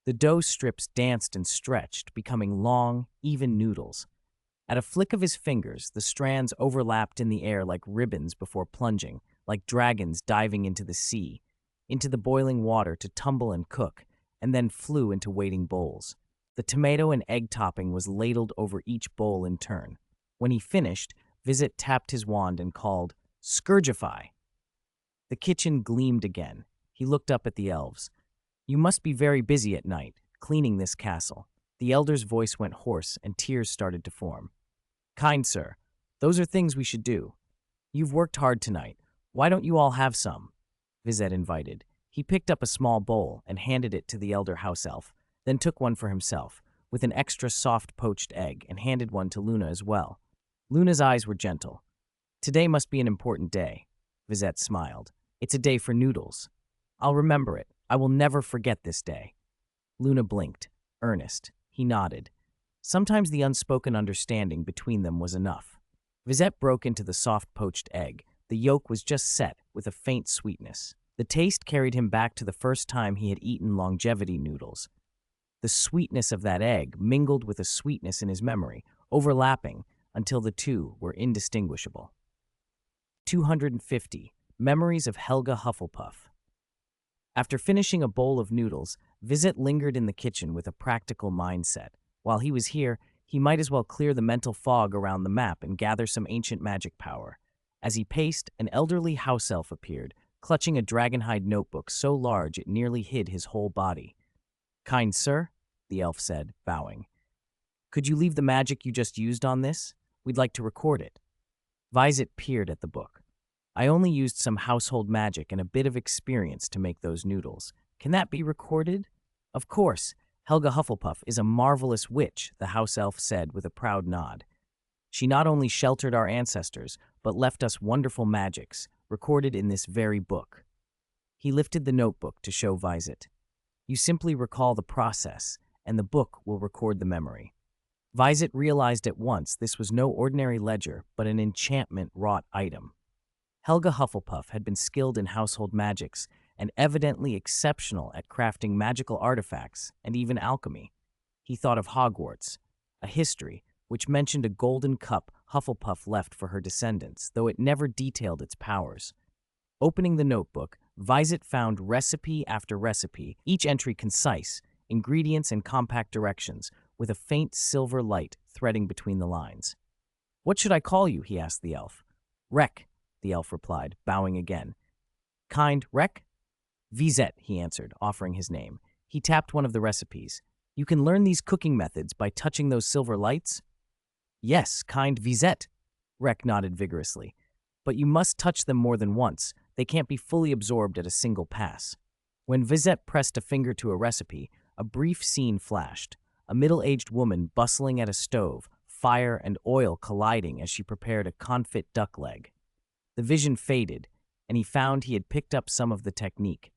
The dough strips danced and stretched, becoming long, even noodles. At a flick of his fingers, the strands overlapped in the air like ribbons before plunging, like dragons diving into the sea, into the boiling water to tumble and cook, and then flew into waiting bowls. The tomato and egg topping was ladled over each bowl in turn. When he finished, Vizette tapped his wand and called, Scourgify! The kitchen gleamed again. He looked up at the elves. You must be very busy at night, cleaning this castle. The elder's voice went hoarse and tears started to form. Kind sir, those are things we should do. You've worked hard tonight. Why don't you all have some? Vizette invited. He picked up a small bowl and handed it to the elder house elf, then took one for himself. with an extra soft poached egg, and handed one to Luna as well. Luna's eyes were gentle. "Today must be an important day," Vizette smiled. "It's a day for noodles. I'll remember it. I will never forget this day." Luna blinked. Earnest. He nodded. Sometimes the unspoken understanding between them was enough. Vizette broke into the soft poached egg. The yolk was just set, with a faint sweetness. The taste carried him back to the first time he had eaten longevity noodles. The sweetness of that egg mingled with a sweetness in his memory, overlapping until the two were indistinguishable. 250. Memories of Helga Hufflepuff. After finishing a bowl of noodles, Vizette lingered in the kitchen with a practical mindset. While he was here, he might as well clear the mental fog around the map and gather some ancient magic power. As he paced, an elderly house elf appeared, clutching a dragonhide notebook so large it nearly hid his whole body. "Kind sir," the elf said, bowing. "Could you leave the magic you just used on this? We'd like to record it." Vizette peered at the book. "I only used some household magic and a bit of experience to make those noodles. Can that be recorded?" "Of course. Helga Hufflepuff is a marvelous witch," the house elf said with a proud nod. "She not only sheltered our ancestors, but left us wonderful magics, recorded in this very book." He lifted the notebook to show Vizette. "You simply recall the process, and the book will record the memory." Vizette realized at once this was no ordinary ledger, but an enchantment-wrought item. Helga Hufflepuff had been skilled in household magics and evidently exceptional at crafting magical artifacts and even alchemy. He thought of Hogwarts, a history which mentioned a golden cup Hufflepuff left for her descendants, though it never detailed its powers. Opening the notebook, Vizette found recipe after recipe, each entry concise, ingredients and compact directions, with a faint silver light threading between the lines. "What should I call you?" he asked the elf. "Rec," the elf replied, bowing again. "Kind Rec?" "Vizette," he answered, offering his name. He tapped one of the recipes. "You can learn these cooking methods by touching those silver lights?" "Yes, kind Vizette," Rec nodded vigorously. "But you must touch them more than once. They can't be fully absorbed at a single pass." When Vizette pressed a finger to a recipe, a brief scene flashed. A middle-aged woman bustling at a stove, fire and oil colliding as she prepared a confit duck leg. The vision faded, and he found he had picked up some of the technique.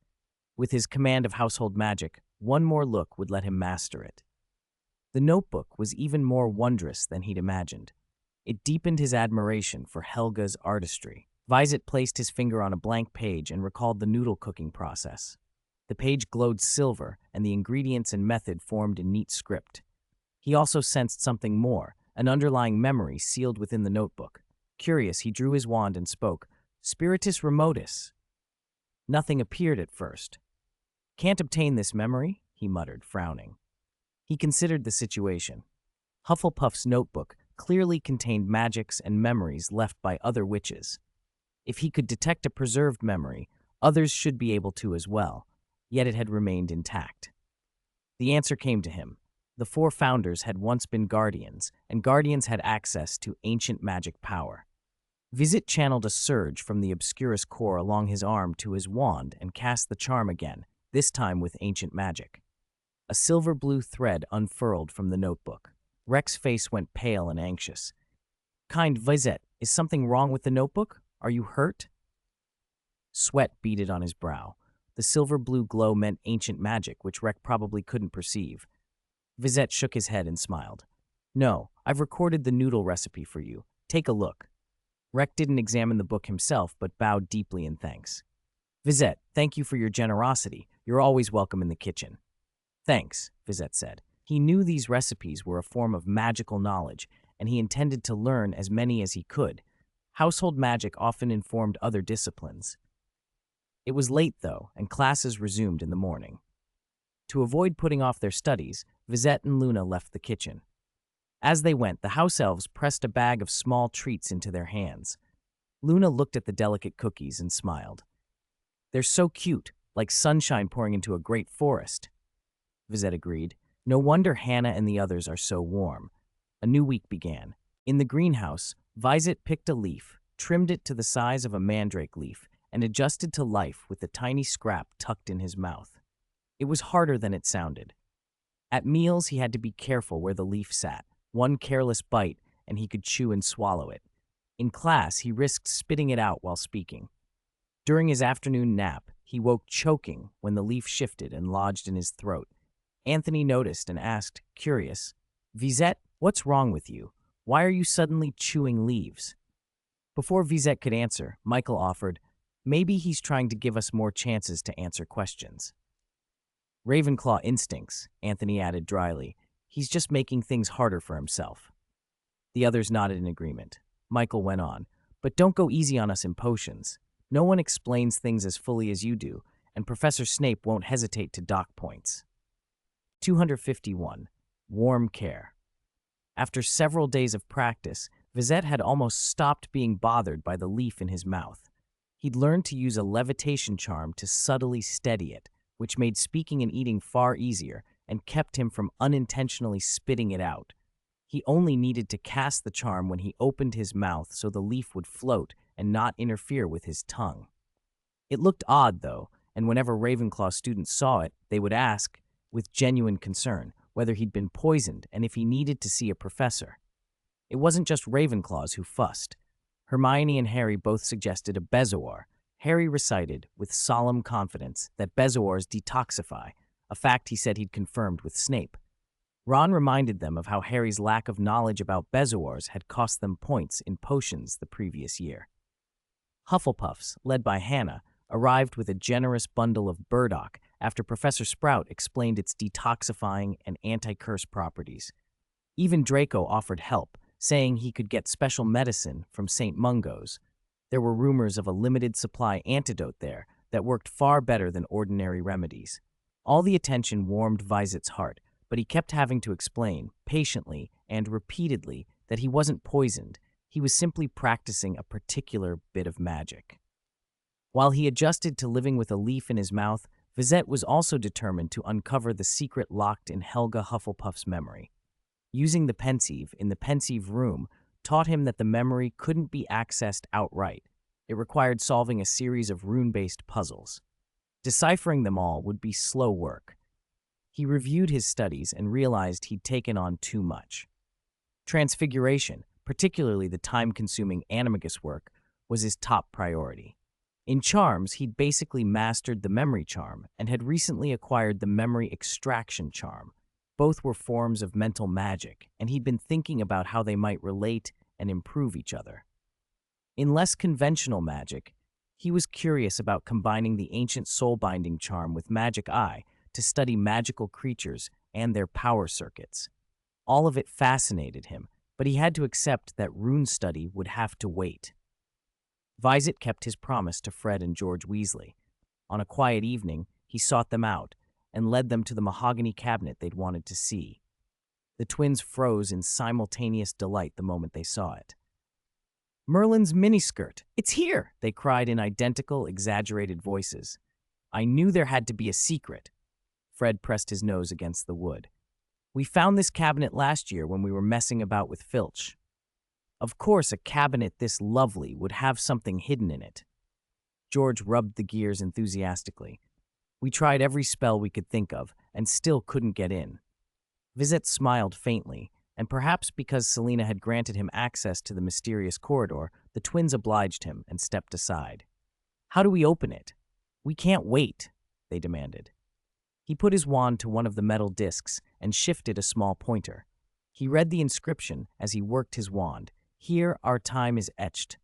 With his command of household magic, one more look would let him master it. The notebook was even more wondrous than he'd imagined. It deepened his admiration for Helga's artistry. Vizette placed his finger on a blank page and recalled the noodle cooking process. The page glowed silver, and the ingredients and method formed a neat script. He also sensed something more, an underlying memory sealed within the notebook. Curious, he drew his wand and spoke, "Spiritus remotus." Nothing appeared at first. "Can't obtain this memory?" he muttered, frowning. He considered the situation. Hufflepuff's notebook clearly contained magics and memories left by other witches. If he could detect a preserved memory, others should be able to as well, yet it had remained intact. The answer came to him. The four founders had once been guardians, and guardians had access to ancient magic power. Vizette channeled a surge from the Obscurus core along his arm to his wand and cast the charm again, this time with ancient magic. A silver-blue thread unfurled from the notebook. Rec's face went pale and anxious. "Kind Vizette, is something wrong with the notebook? Are you hurt?" Sweat beaded on his brow. The silver-blue glow meant ancient magic, which Rec probably couldn't perceive. Vizette shook his head and smiled. "No, I've recorded the noodle recipe for you. Take a look." Rec didn't examine the book himself, but bowed deeply in thanks. "Vizette, thank you for your generosity. You're always welcome in the kitchen." "Thanks," Vizette said. He knew these recipes were a form of magical knowledge, and he intended to learn as many as he could. Household magic often informed other disciplines. It was late, though, and classes resumed in the morning. To avoid putting off their studies, Vizette and Luna left the kitchen. As they went, the house elves pressed a bag of small treats into their hands. Luna looked at the delicate cookies and smiled. "They're so cute, like sunshine pouring into a great forest." Vizette agreed. "No wonder Hannah and the others are so warm." A new week began. In the greenhouse, Vizette picked a leaf, trimmed it to the size of a mandrake leaf, and adjusted to life with the tiny scrap tucked in his mouth. It was harder than it sounded. At meals, he had to be careful where the leaf sat. One careless bite, and he could chew and swallow it. In class, he risked spitting it out while speaking. During his afternoon nap, he woke choking when the leaf shifted and lodged in his throat. Anthony noticed and asked, curious, "Vizette, what's wrong with you? Why are you suddenly chewing leaves?" Before Vizette could answer, Michael offered, "Maybe he's trying to give us more chances to answer questions." "Ravenclaw instincts," Anthony added dryly. "He's just making things harder for himself." The others nodded in agreement. Michael went on, "But don't go easy on us in potions. No one explains things as fully as you do, and Professor Snape won't hesitate to dock points." 251. Warm Care. After several days of practice, Vizette had almost stopped being bothered by the leaf in his mouth. He'd learned to use a levitation charm to subtly steady it, which made speaking and eating far easier and kept him from unintentionally spitting it out. He only needed to cast the charm when he opened his mouth so the leaf would float and not interfere with his tongue. It looked odd, though, and whenever Ravenclaw students saw it, they would ask, with genuine concern, whether he'd been poisoned and if he needed to see a professor. It wasn't just Ravenclaws who fussed. Hermione and Harry both suggested a bezoar. Harry recited, with solemn confidence, that bezoars detoxify, a fact he said he'd confirmed with Snape. Ron reminded them of how Harry's lack of knowledge about bezoars had cost them points in potions the previous year. Hufflepuffs, led by Hannah, arrived with a generous bundle of burdock after Professor Sprout explained its detoxifying and anti-curse properties. Even Draco offered help, saying he could get special medicine from St. Mungo's. There were rumors of a limited supply antidote there that worked far better than ordinary remedies. All the attention warmed Vizette's heart, but he kept having to explain, patiently and repeatedly, that he wasn't poisoned. He was simply practicing a particular bit of magic. While he adjusted to living with a leaf in his mouth, Vizette was also determined to uncover the secret locked in Helga Hufflepuff's memory. Using the pensieve in the pensieve room taught him that the memory couldn't be accessed outright. It required solving a series of rune-based puzzles. Deciphering them all would be slow work. He reviewed his studies and realized he'd taken on too much. Transfiguration, particularly the time-consuming animagus work, was his top priority. In charms, he'd basically mastered the memory charm and had recently acquired the memory extraction charm. Both were forms of mental magic, and he'd been thinking about how they might relate and improve each other. In less conventional magic, he was curious about combining the ancient soul-binding charm with Magic Eye to study magical creatures and their power circuits. All of it fascinated him, but he had to accept that rune study would have to wait. Vizette kept his promise to Fred and George Weasley. On a quiet evening, he sought them out and led them to the mahogany cabinet they'd wanted to see. The twins froze in simultaneous delight the moment they saw it. "Merlin's miniskirt! It's here!" they cried in identical, exaggerated voices. "I knew there had to be a secret." Fred pressed his nose against the wood. "We found this cabinet last year when we were messing about with Filch. Of course, a cabinet this lovely would have something hidden in it." George rubbed the gears enthusiastically. "We tried every spell we could think of, and still couldn't get in." Vizette smiled faintly, and perhaps because Selena had granted him access to the mysterious corridor, the twins obliged him and stepped aside. "How do we open it?" "We can't wait," they demanded. He put his wand to one of the metal discs and shifted a small pointer. He read the inscription as he worked his wand. "Here our time is etched."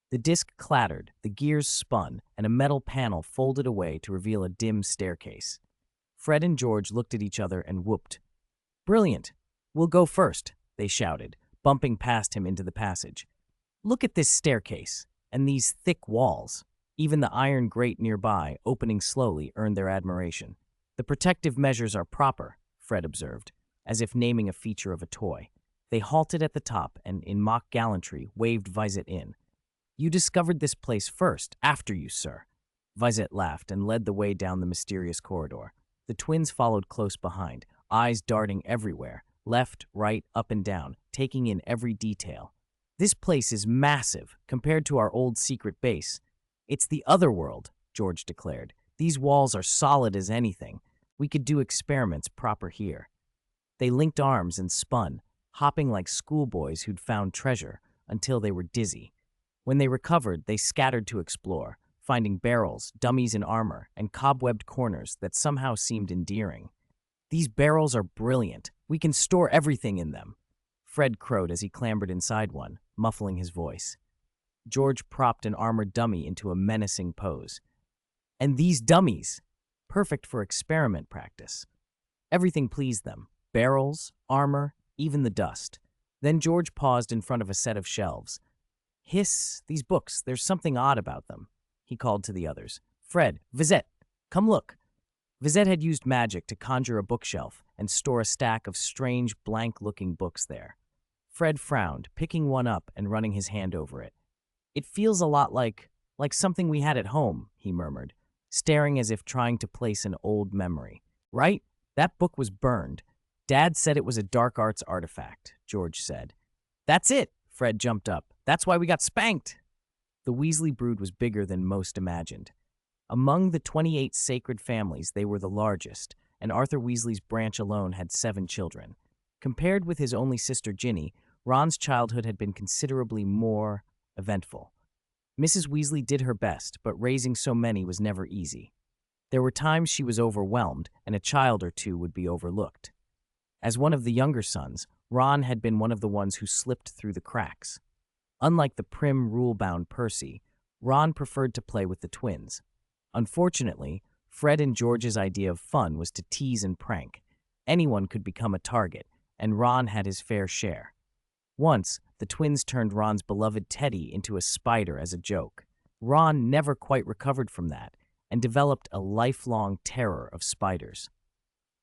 The disc clattered, the gears spun, and a metal panel folded away to reveal a dim staircase. Fred and George looked at each other and whooped. "Brilliant! We'll go first," they shouted, bumping past him into the passage. "Look at this staircase, and these thick walls." Even the iron grate nearby, opening slowly, earned their admiration. "The protective measures are proper," Fred observed, as if naming a feature of a toy. They halted at the top and, in mock gallantry, waved Vizette in. "You discovered this place first, after you, sir." Vizette laughed and led the way down the mysterious corridor. The twins followed close behind, eyes darting everywhere, left, right, up and down, taking in every detail. "This place is massive compared to our old secret base. It's the other world," George declared. "These walls are solid as anything. We could do experiments proper here." They linked arms and spun, hopping like schoolboys who'd found treasure, until they were dizzy. When they recovered, they scattered to explore, finding barrels, dummies in armor, and cobwebbed corners that somehow seemed endearing. "These barrels are brilliant. We can store everything in them," Fred crowed as he clambered inside one, muffling his voice. George propped an armored dummy into a menacing pose. "And these dummies! Perfect for experiment practice." Everything pleased them: barrels, armor, even the dust. Then George paused in front of a set of shelves. "Hiss, these books, there's something odd about them," he called to the others. "Fred, Vizette, come look." Vizette had used magic to conjure a bookshelf and store a stack of strange, blank-looking books there. Fred frowned, picking one up and running his hand over it. "It feels a lot like something we had at home," he murmured, staring as if trying to place an old memory. "Right? That book was burned. Dad said it was a dark arts artifact," George said. "That's it!" Fred jumped up. "That's why we got spanked!" The Weasley brood was bigger than most imagined. Among the 28 sacred families, they were the largest, and Arthur Weasley's branch alone had 7 children. Compared with his only sister Ginny, Ron's childhood had been considerably more eventful. Mrs. Weasley did her best, but raising so many was never easy. There were times she was overwhelmed, and a child or two would be overlooked. As one of the younger sons, Ron had been one of the ones who slipped through the cracks. Unlike the prim, rule-bound Percy, Ron preferred to play with the twins. Unfortunately, Fred and George's idea of fun was to tease and prank. Anyone could become a target, and Ron had his fair share. Once, the twins turned Ron's beloved Teddy into a spider as a joke. Ron never quite recovered from that, and developed a lifelong terror of spiders.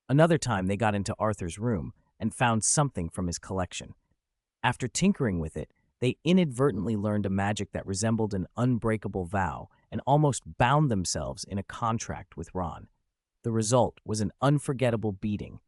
Another time, they got into Arthur's room and found something from his collection. After tinkering with it, they inadvertently learned a magic that resembled an unbreakable vow and almost bound themselves in a contract with Ron. The result was an unforgettable beating.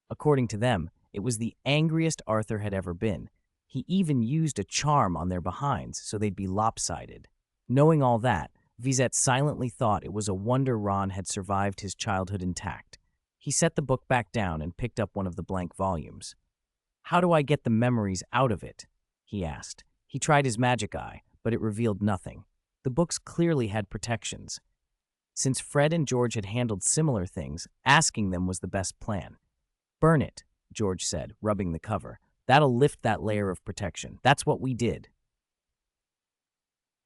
According to them, it was the angriest Arthur had ever been. He even used a charm on their behinds so they'd be lopsided. Knowing all that, Vizette silently thought it was a wonder Ron had survived his childhood intact. He set the book back down and picked up one of the blank volumes. "How do I get the memories out of it?" he asked. He tried his magic eye, but it revealed nothing. The books clearly had protections. Since Fred and George had handled similar things, asking them was the best plan. "Burn it," George said, rubbing the cover. "That'll lift that layer of protection. That's what we did."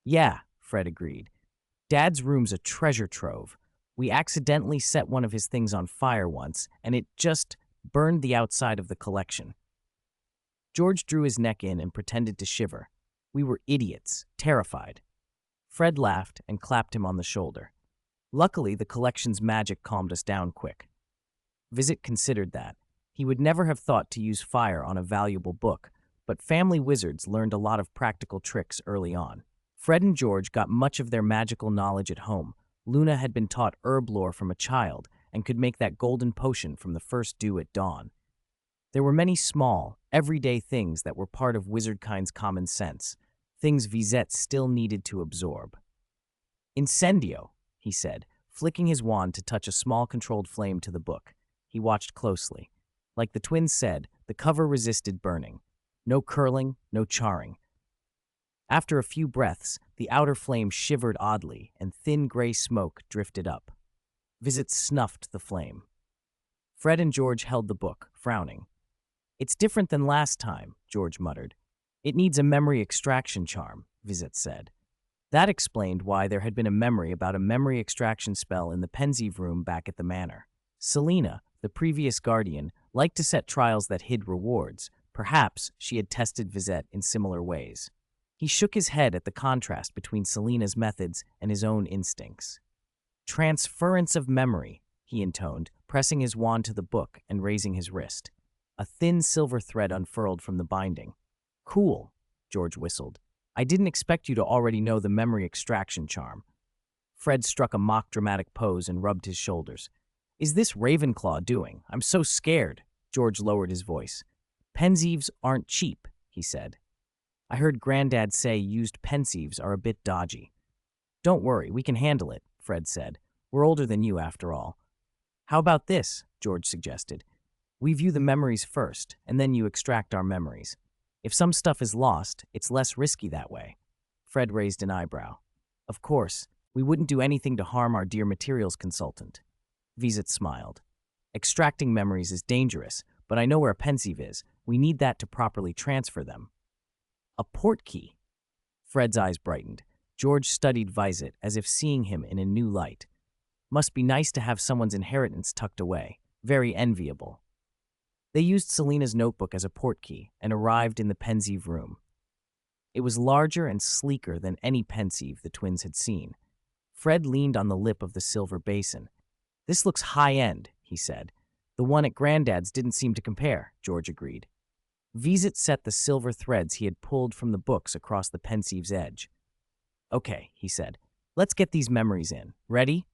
"Yeah," Fred agreed. "Dad's room's a treasure trove. We accidentally set one of his things on fire once, and it just burned the outside of the collection." George drew his neck in and pretended to shiver. "We were idiots, terrified." Fred laughed and clapped him on the shoulder. "Luckily, the collection's magic calmed us down quick." Vizette considered that. He would never have thought to use fire on a valuable book, but family wizards learned a lot of practical tricks early on. Fred and George got much of their magical knowledge at home. Luna had been taught herb lore from a child and could make that golden potion from the first dew at dawn. There were many small, everyday things that were part of wizardkind's common sense, things Vizette still needed to absorb. "Incendio," he said, flicking his wand to touch a small controlled flame to the book. He watched closely. Like the twins said, the cover resisted burning. No curling, no charring. After a few breaths, the outer flame shivered oddly, and thin gray smoke drifted up. Vizette snuffed the flame. Fred and George held the book, frowning. "It's different than last time," George muttered. "It needs a memory extraction charm," Vizette said. That explained why there had been a memory about a memory extraction spell in the Pensieve room back at the manor. Selena, the previous guardian, liked to set trials that hid rewards. Perhaps she had tested Vizette in similar ways. He shook his head at the contrast between Selena's methods and his own instincts. "Transference of memory," he intoned, pressing his wand to the book and raising his wrist. A thin silver thread unfurled from the binding. "Cool," George whistled. "I didn't expect you to already know the memory extraction charm." Fred struck a mock dramatic pose and rubbed his shoulders. "Is this Ravenclaw doing? I'm so scared." George lowered his voice. "Pensieves aren't cheap," he said. "I heard Granddad say used Pensieves are a bit dodgy." "Don't worry, we can handle it," Fred said. "We're older than you, after all." "How about this?" George suggested. We view the memories first, and then you extract our memories. If some stuff is lost, it's less risky that way. Fred raised an eyebrow. Of course, we wouldn't do anything to harm our dear materials consultant. Vizette smiled. Extracting memories is dangerous, but I know where a pensieve is. We need that to properly transfer them. A portkey. Fred's eyes brightened. George studied Vizette as if seeing him in a new light. Must be nice to have someone's inheritance tucked away. Very enviable. They used Selena's notebook as a portkey and arrived in the pensieve room. It was larger and sleeker than any pensieve the twins had seen. Fred leaned on the lip of the silver basin. This looks high-end, he said. The one at Granddad's didn't seem to compare, George agreed. Vizette set the silver threads he had pulled from the books across the pensieve's edge. Okay, he said. Let's get these memories in. Ready?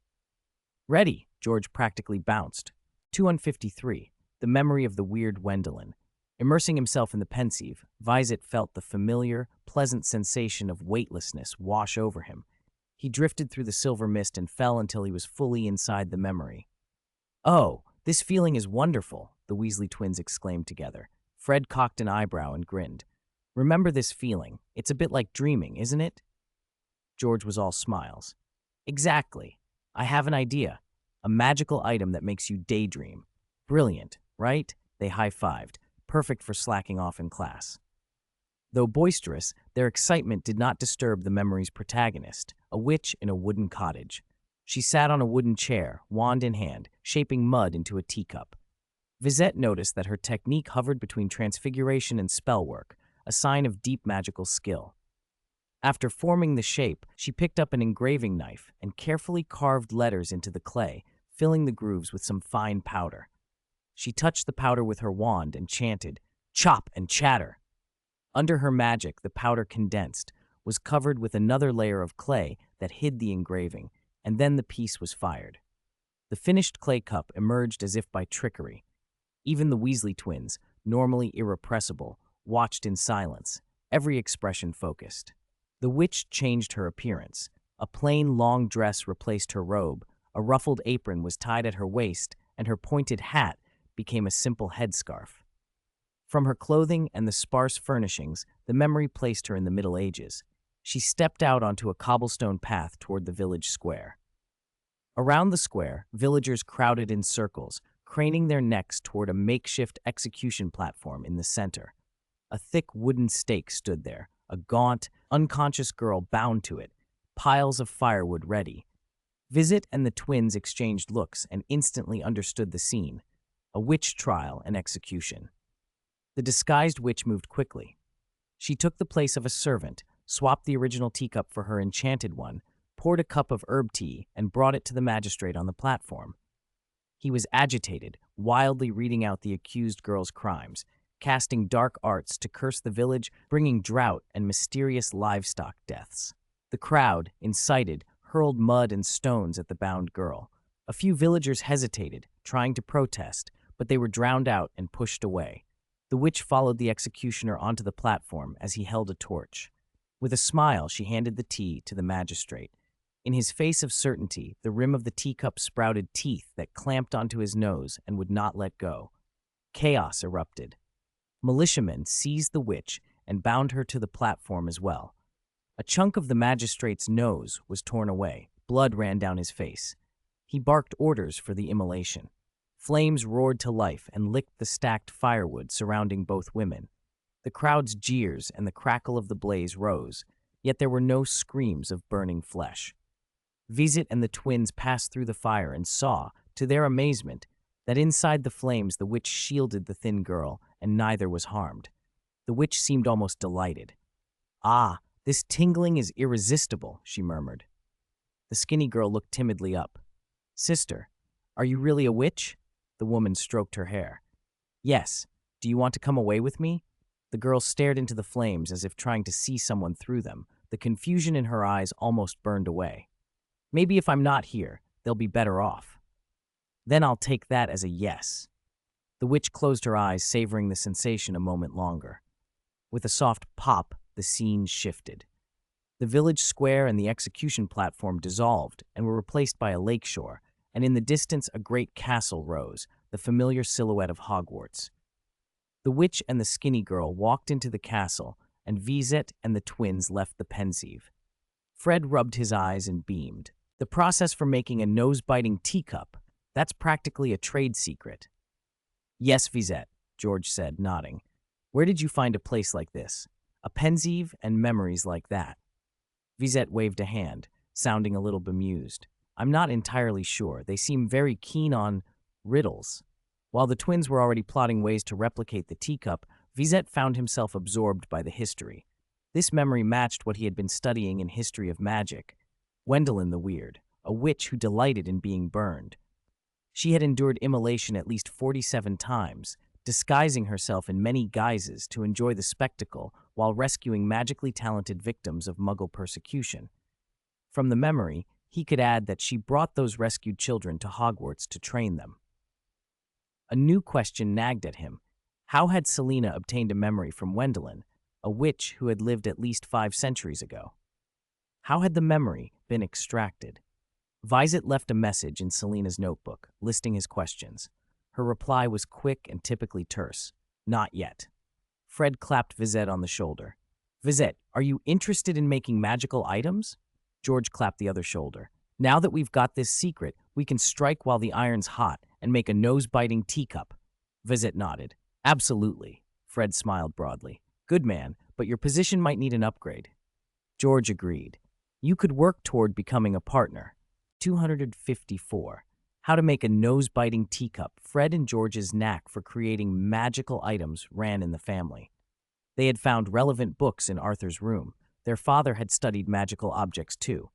Ready, George practically bounced. 253, the memory of the weird Wendelin. Immersing himself in the pensieve, Vizette felt the familiar, pleasant sensation of weightlessness wash over him. He drifted through the silver mist and fell until he was fully inside the memory. Oh, this feeling is wonderful, the Weasley twins exclaimed together. Fred cocked an eyebrow and grinned. Remember this feeling. It's a bit like dreaming, isn't it? George was all smiles. Exactly. I have an idea. A magical item that makes you daydream. Brilliant, right? They high-fived. Perfect for slacking off in class. Though boisterous, their excitement did not disturb the memory's protagonist, a witch in a wooden cottage. She sat on a wooden chair, wand in hand, shaping mud into a teacup. Vizette noticed that her technique hovered between transfiguration and spellwork, a sign of deep magical skill. After forming the shape, she picked up an engraving knife and carefully carved letters into the clay, filling the grooves with some fine powder. She touched the powder with her wand and chanted, "Chop and chatter." Under her magic, the powder condensed, was covered with another layer of clay that hid the engraving, and then the piece was fired. The finished clay cup emerged as if by trickery. Even the Weasley twins, normally irrepressible, watched in silence, every expression focused. The witch changed her appearance. A plain long dress replaced her robe, a ruffled apron was tied at her waist, and her pointed hat became a simple headscarf. From her clothing and the sparse furnishings, the memory placed her in the Middle Ages. She stepped out onto a cobblestone path toward the village square. Around the square, villagers crowded in circles, craning their necks toward a makeshift execution platform in the center. A thick wooden stake stood there, a gaunt, unconscious girl bound to it, piles of firewood ready. Vizette and the twins exchanged looks and instantly understood the scene. A witch trial and execution. The disguised witch moved quickly. She took the place of a servant, swapped the original teacup for her enchanted one, poured a cup of herb tea, and brought it to the magistrate on the platform. He was agitated, wildly reading out the accused girl's crimes, casting dark arts to curse the village, bringing drought and mysterious livestock deaths. The crowd, incited, hurled mud and stones at the bound girl. A few villagers hesitated, trying to protest, but they were drowned out and pushed away. The witch followed the executioner onto the platform as he held a torch. With a smile, she handed the tea to the magistrate. In his face of certainty, the rim of the teacup sprouted teeth that clamped onto his nose and would not let go. Chaos erupted. Militiamen seized the witch and bound her to the platform as well. A chunk of the magistrate's nose was torn away. Blood ran down his face. He barked orders for the immolation. Flames roared to life and licked the stacked firewood surrounding both women. The crowd's jeers and the crackle of the blaze rose, yet there were no screams of burning flesh. Vizette and the twins passed through the fire and saw, to their amazement, that inside the flames the witch shielded the thin girl, and neither was harmed. The witch seemed almost delighted. "Ah, this tingling is irresistible," she murmured. The skinny girl looked timidly up. "Sister, are you really a witch?" The woman stroked her hair. "Yes. Do you want to come away with me?" The girl stared into the flames as if trying to see someone through them. The confusion in her eyes almost burned away. "Maybe if I'm not here, they'll be better off." "Then I'll take that as a yes." The witch closed her eyes, savoring the sensation a moment longer. With a soft pop, the scene shifted. The village square and the execution platform dissolved and were replaced by a lakeshore, and in the distance a great castle rose, the familiar silhouette of Hogwarts. The witch and the skinny girl walked into the castle, and Vizette and the twins left the pensieve. Fred rubbed his eyes and beamed. The process for making a nose-biting teacup, that's practically a trade secret. Yes, Vizette, George said, nodding. Where did you find a place like this? A pensieve and memories like that? Vizette waved a hand, sounding a little bemused. I'm not entirely sure. They seem very keen on riddles. While the twins were already plotting ways to replicate the teacup, Vizette found himself absorbed by the history. This memory matched what he had been studying in history of magic. Gwendolen the Weird, a witch who delighted in being burned. She had endured immolation at least 47 times, disguising herself in many guises to enjoy the spectacle while rescuing magically talented victims of Muggle persecution. From the memory, he could add that she brought those rescued children to Hogwarts to train them. A new question nagged at him. How had Selena obtained a memory from Gwendolen, a witch who had lived at least 5 centuries ago? How had the memory been extracted? Vizette left a message in Selena's notebook, listing his questions. Her reply was quick and typically terse. Not yet. Fred clapped Vizette on the shoulder. Vizette, are you interested in making magical items? George clapped the other shoulder. Now that we've got this secret, we can strike while the iron's hot and make a nose-biting teacup. Vizette nodded. Absolutely. Fred smiled broadly. Good man, but your position might need an upgrade. George agreed. You could work toward becoming a partner. 254. How to make a nose-biting teacup. Fred and George's knack for creating magical items ran in the family. They had found relevant books in Arthur's room. Their father had studied magical objects too.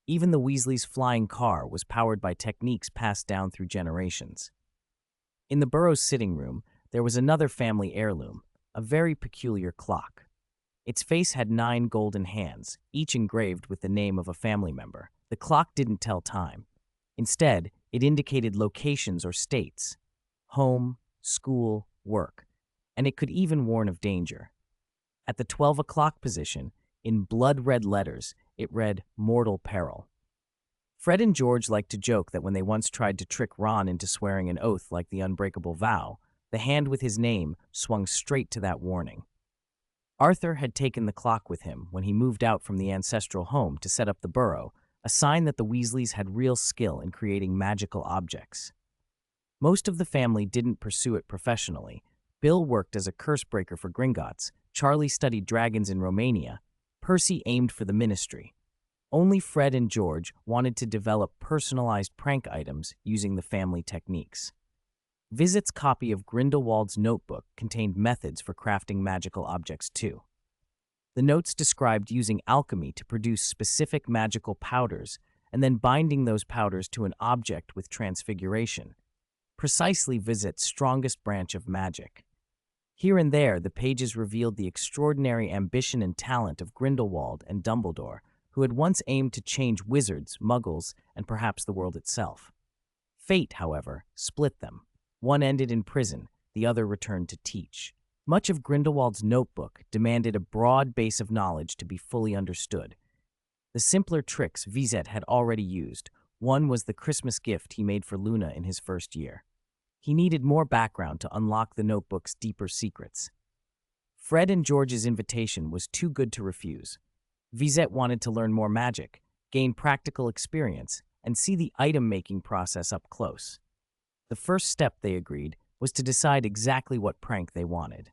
Even the Weasleys' flying car was powered by techniques passed down through generations. In the Burrows' sitting room, there was another family heirloom, a very peculiar clock. Its face had 9 golden hands, each engraved with the name of a family member. The clock didn't tell time. Instead, it indicated locations or states: home, school, work, and it could even warn of danger. At the 12 o'clock position, in blood-red letters, it read, Mortal Peril. Fred and George liked to joke that when they once tried to trick Ron into swearing an oath like the unbreakable vow, the hand with his name swung straight to that warning. Arthur had taken the clock with him when he moved out from the ancestral home to set up the burrow, a sign that the Weasleys had real skill in creating magical objects. Most of the family didn't pursue it professionally. Bill worked as a curse breaker for Gringotts, Charlie studied dragons in Romania, Percy aimed for the ministry. Only Fred and George wanted to develop personalized prank items using the family techniques. Vizette's copy of Grindelwald's notebook contained methods for crafting magical objects too. The notes described using alchemy to produce specific magical powders and then binding those powders to an object with transfiguration, precisely Vizette's strongest branch of magic. Here and there, the pages revealed the extraordinary ambition and talent of Grindelwald and Dumbledore, who had once aimed to change wizards, muggles, and perhaps the world itself. Fate, however, split them. One ended in prison, the other returned to teach. Much of Grindelwald's notebook demanded a broad base of knowledge to be fully understood. The simpler tricks Vizette had already used. One was the Christmas gift he made for Luna in his first year. He needed more background to unlock the notebook's deeper secrets. Fred and George's invitation was too good to refuse. Vizette wanted to learn more magic, gain practical experience, and see the item-making process up close. The first step, they agreed, was to decide exactly what prank they wanted.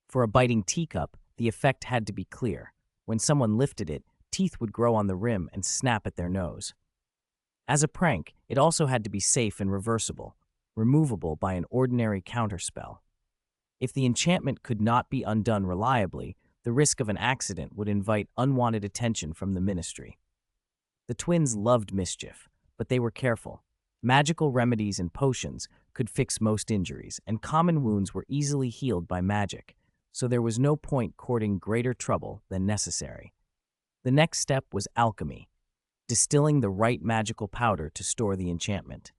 For a biting teacup, the effect had to be clear. When someone lifted it, teeth would grow on the rim and snap at their nose. As a prank, it also had to be safe and reversible, removable by an ordinary counterspell. If the enchantment could not be undone reliably, the risk of an accident would invite unwanted attention from the ministry. The twins loved mischief, but they were careful. Magical remedies and potions could fix most injuries, and common wounds were easily healed by magic, so there was no point courting greater trouble than necessary. The next step was alchemy, distilling the right magical powder to store the enchantment.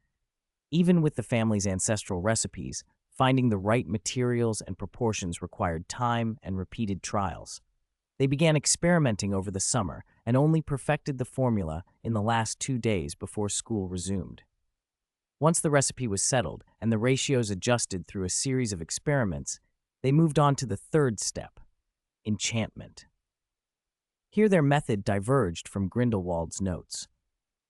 Even with the family's ancestral recipes, finding the right materials and proportions required time and repeated trials. They began experimenting over the summer and only perfected the formula in the last 2 days before school resumed. Once the recipe was settled and the ratios adjusted through a series of experiments, they moved on to the third step, enchantment. Here their method diverged from Grindelwald's notes.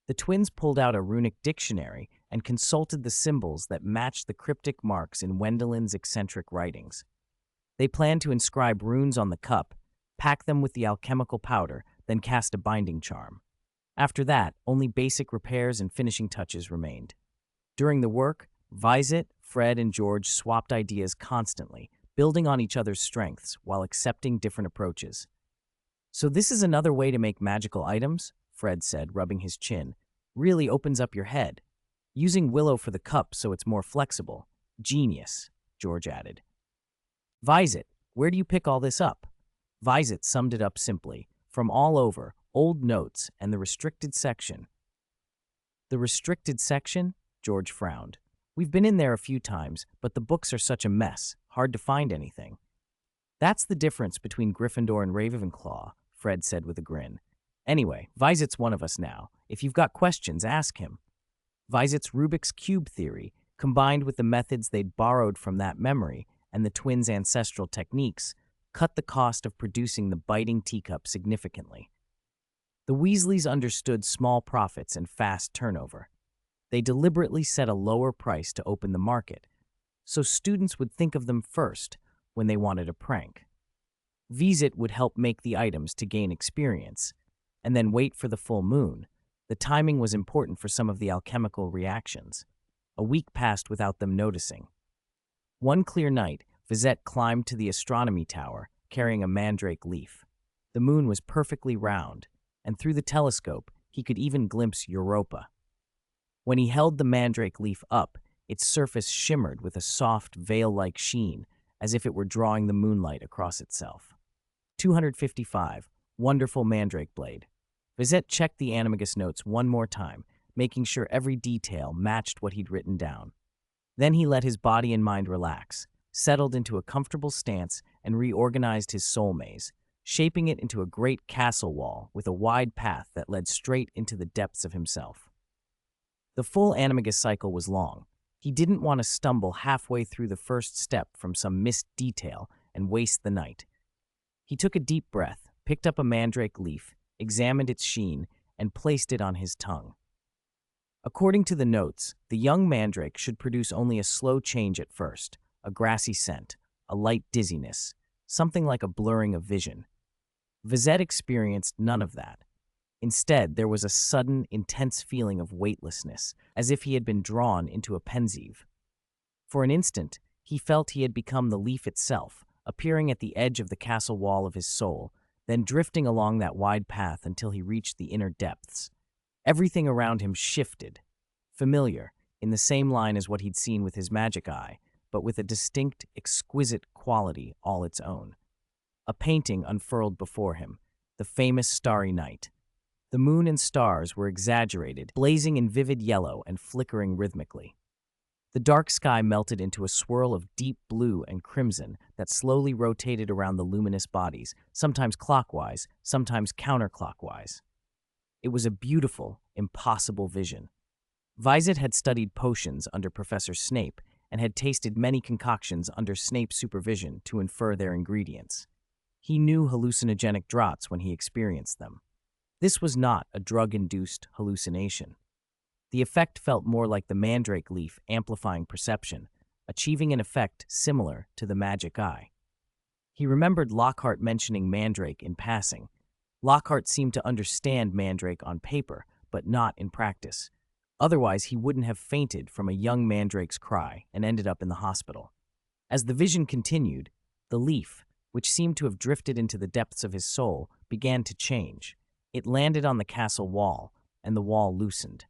The twins pulled out a runic dictionary and consulted the symbols that matched the cryptic marks in Wendelin's eccentric writings. They planned to inscribe runes on the cup, pack them with the alchemical powder, then cast a binding charm. After that, only basic repairs and finishing touches remained. During the work, Vizette, Fred, and George swapped ideas constantly, building on each other's strengths while accepting different approaches. "So this is another way to make magical items?" Fred said, rubbing his chin. "Really opens up your head. Using willow for the cup so it's more flexible. Genius," George added. "Vizette, where do you pick all this up?" Vizette summed it up simply, "From all over, old notes and the restricted section." "The restricted section?" George frowned. "We've been in there a few times, but the books are such a mess, hard to find anything." "That's the difference between Gryffindor and Ravenclaw," Fred said with a grin. "Anyway, Vizette's one of us now. If you've got questions, ask him." Vizette's Rubik's Cube theory, combined with the methods they'd borrowed from that memory and the twins' ancestral techniques, cut the cost of producing the biting teacup significantly. The Weasleys understood small profits and fast turnover. They deliberately set a lower price to open the market, so students would think of them first when they wanted a prank. Vizette would help make the items to gain experience, and then wait for the full moon. The timing was important for some of the alchemical reactions. A week passed without them noticing. One clear night, Vizette climbed to the astronomy tower, carrying a mandrake leaf. The moon was perfectly round, and through the telescope, he could even glimpse Europa. When he held the mandrake leaf up, its surface shimmered with a soft, veil-like sheen, as if it were drawing the moonlight across itself. 255. Wonderful mandrake blade. Vizette checked the animagus notes one more time, making sure every detail matched what he'd written down. Then he let his body and mind relax, settled into a comfortable stance, and reorganized his soul maze, shaping it into a great castle wall with a wide path that led straight into the depths of himself. The full animagus cycle was long. He didn't want to stumble halfway through the first step from some missed detail and waste the night. He took a deep breath, picked up a mandrake leaf, examined its sheen, and placed it on his tongue. According to the notes, the young mandrake should produce only a slow change at first, a grassy scent, a light dizziness, something like a blurring of vision. Vizette experienced none of that. Instead, there was a sudden, intense feeling of weightlessness, as if he had been drawn into a pensieve. For an instant, he felt he had become the leaf itself, appearing at the edge of the castle wall of his soul, then drifting along that wide path until he reached the inner depths. Everything around him shifted, familiar, in the same line as what he'd seen with his magic eye, but with a distinct, exquisite quality all its own. A painting unfurled before him, the famous Starry Night. The moon and stars were exaggerated, blazing in vivid yellow and flickering rhythmically. The dark sky melted into a swirl of deep blue and crimson that slowly rotated around the luminous bodies, sometimes clockwise, sometimes counterclockwise. It was a beautiful, impossible vision. Vizette had studied potions under Professor Snape and had tasted many concoctions under Snape's supervision to infer their ingredients. He knew hallucinogenic draughts when he experienced them. This was not a drug-induced hallucination. The effect felt more like the mandrake leaf amplifying perception, achieving an effect similar to the magic eye. He remembered Lockhart mentioning mandrake in passing. Lockhart seemed to understand mandrake on paper, but not in practice. Otherwise, he wouldn't have fainted from a young mandrake's cry and ended up in the hospital. As the vision continued, the leaf, which seemed to have drifted into the depths of his soul, began to change. It landed on the castle wall, and the wall loosened.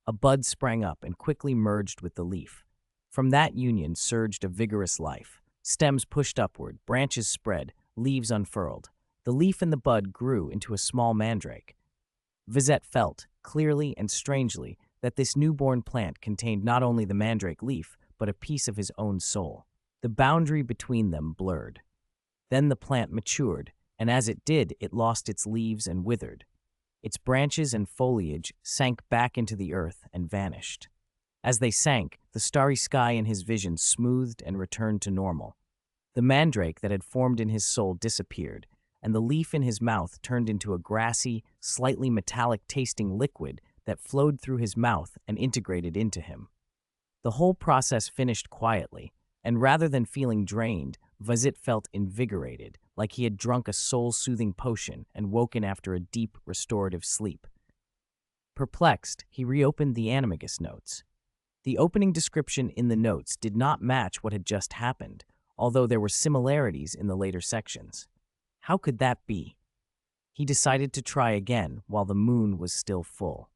A bud sprang up and quickly merged with the leaf. From that union surged a vigorous life. Stems pushed upward, branches spread, leaves unfurled. The leaf and the bud grew into a small mandrake. Vizette felt, clearly and strangely, that this newborn plant contained not only the mandrake leaf, but a piece of his own soul. The boundary between them blurred. Then the plant matured, and as it did, it lost its leaves and withered. Its branches and foliage sank back into the earth and vanished. As they sank, the starry sky in his vision smoothed and returned to normal. The mandrake that had formed in his soul disappeared, and the leaf in his mouth turned into a grassy, slightly metallic-tasting liquid that flowed through his mouth and integrated into him. The whole process finished quietly, and rather than feeling drained, Vizette felt invigorated, like he had drunk a soul-soothing potion and woken after a deep, restorative sleep. Perplexed, he reopened the animagus notes. The opening description in the notes did not match what had just happened, although there were similarities in the later sections. How could that be? He decided to try again while the moon was still full.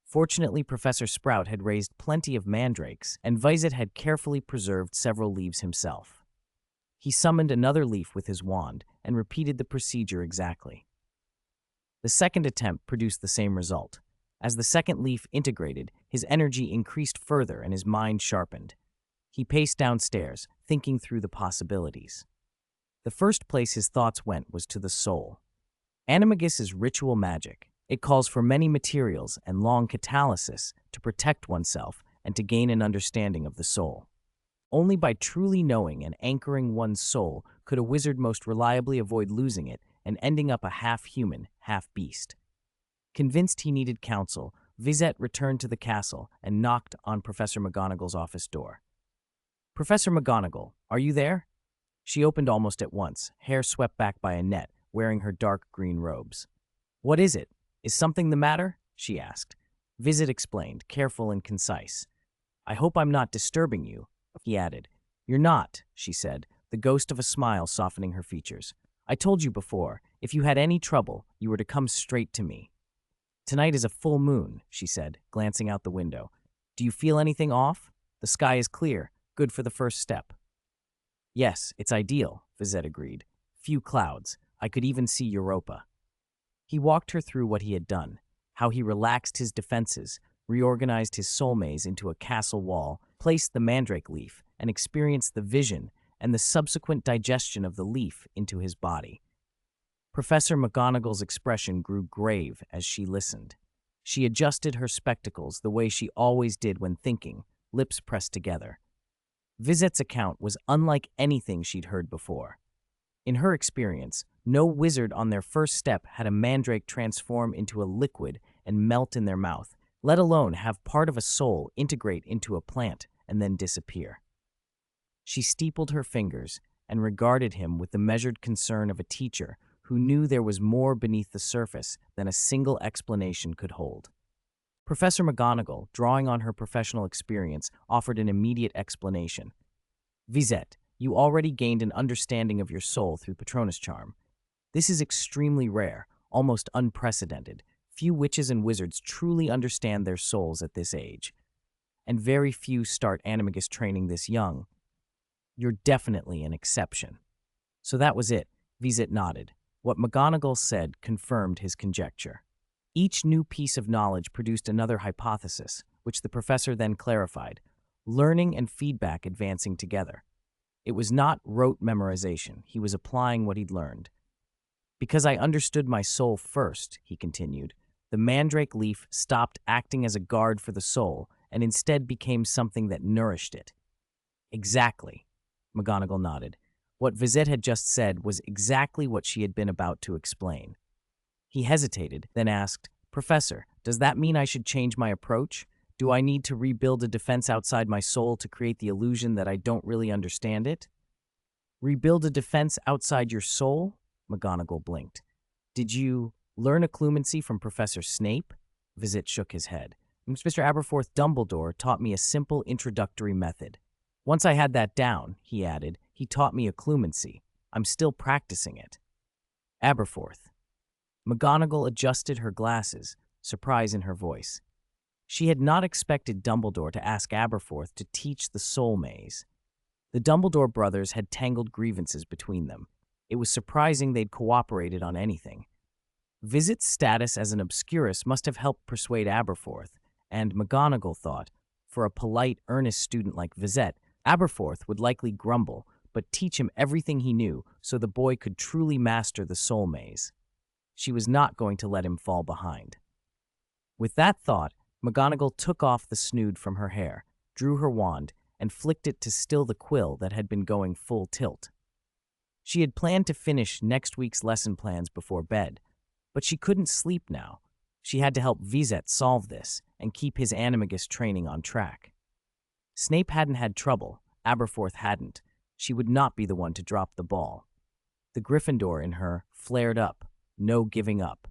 Fortunately, Professor Sprout had raised plenty of mandrakes, and Vizette had carefully preserved several leaves himself. He summoned another leaf with his wand and repeated the procedure exactly. The second attempt produced the same result. As the second leaf integrated, his energy increased further and his mind sharpened. He paced downstairs, thinking through the possibilities. The first place his thoughts went was to the soul. Animagus is ritual magic. It calls for many materials and long catalysis to protect oneself and to gain an understanding of the soul. Only by truly knowing and anchoring one's soul could a wizard most reliably avoid losing it and ending up a half-human, half-beast. Convinced he needed counsel, Vizette returned to the castle and knocked on Professor McGonagall's office door. "Professor McGonagall, are you there?" She opened almost at once, hair swept back by a net, wearing her dark green robes. "What is it? Is something the matter?" she asked. Vizette explained, careful and concise. "I hope I'm not disturbing you," he added. "You're not," she said, the ghost of a smile softening her features. "I told you before, if you had any trouble, you were to come straight to me." "Tonight is a full moon," she said, glancing out the window. "Do you feel anything off? The sky is clear, good for the first step." "Yes, it's ideal," Vizette agreed. "Few clouds. I could even see Europa." He walked her through what he had done, how he relaxed his defenses, reorganized his soul maze into a castle wall, placed the mandrake leaf, and experienced the vision and the subsequent digestion of the leaf into his body. Professor McGonagall's expression grew grave as she listened. She adjusted her spectacles the way she always did when thinking, lips pressed together. Vizette's account was unlike anything she'd heard before. In her experience, no wizard on their first step had a mandrake transform into a liquid and melt in their mouth, let alone have part of a soul integrate into a plant and then disappear. She steepled her fingers and regarded him with the measured concern of a teacher who knew there was more beneath the surface than a single explanation could hold. Professor McGonagall, drawing on her professional experience, offered an immediate explanation. "Vizette, you already gained an understanding of your soul through Patronus Charm. This is extremely rare, almost unprecedented. Few witches and wizards truly understand their souls at this age, and very few start animagus training this young. You're definitely an exception." So that was it, Vizette nodded. What McGonagall said confirmed his conjecture. Each new piece of knowledge produced another hypothesis, which the professor then clarified, learning and feedback advancing together. It was not rote memorization. He was applying what he'd learned. "Because I understood my soul first," he continued, "the mandrake leaf stopped acting as a guard for the soul and instead became something that nourished it." "Exactly," McGonagall nodded. What Vizette had just said was exactly what she had been about to explain. He hesitated, then asked, "Professor, does that mean I should change my approach? Do I need to rebuild a defense outside my soul to create the illusion that I don't really understand it?" "Rebuild a defense outside your soul?" McGonagall blinked. "Did you learn occlumency from Professor Snape?" Vizette shook his head. "Mr. Aberforth Dumbledore taught me a simple introductory method. Once I had that down," he added, "he taught me occlumency. I'm still practicing it." "Aberforth." McGonagall adjusted her glasses, surprise in her voice. She had not expected Dumbledore to ask Aberforth to teach the soul maze. The Dumbledore brothers had tangled grievances between them. It was surprising they'd cooperated on anything. Vizette's status as an Obscurus must have helped persuade Aberforth, and McGonagall thought, for a polite, earnest student like Vizette, Aberforth would likely grumble, but teach him everything he knew so the boy could truly master the soul maze. She was not going to let him fall behind. With that thought, McGonagall took off the snood from her hair, drew her wand, and flicked it to still the quill that had been going full tilt. She had planned to finish next week's lesson plans before bed, but she couldn't sleep now. She had to help Vizette solve this and keep his animagus training on track. Snape hadn't had trouble, Aberforth hadn't. She would not be the one to drop the ball. The Gryffindor in her flared up, no giving up.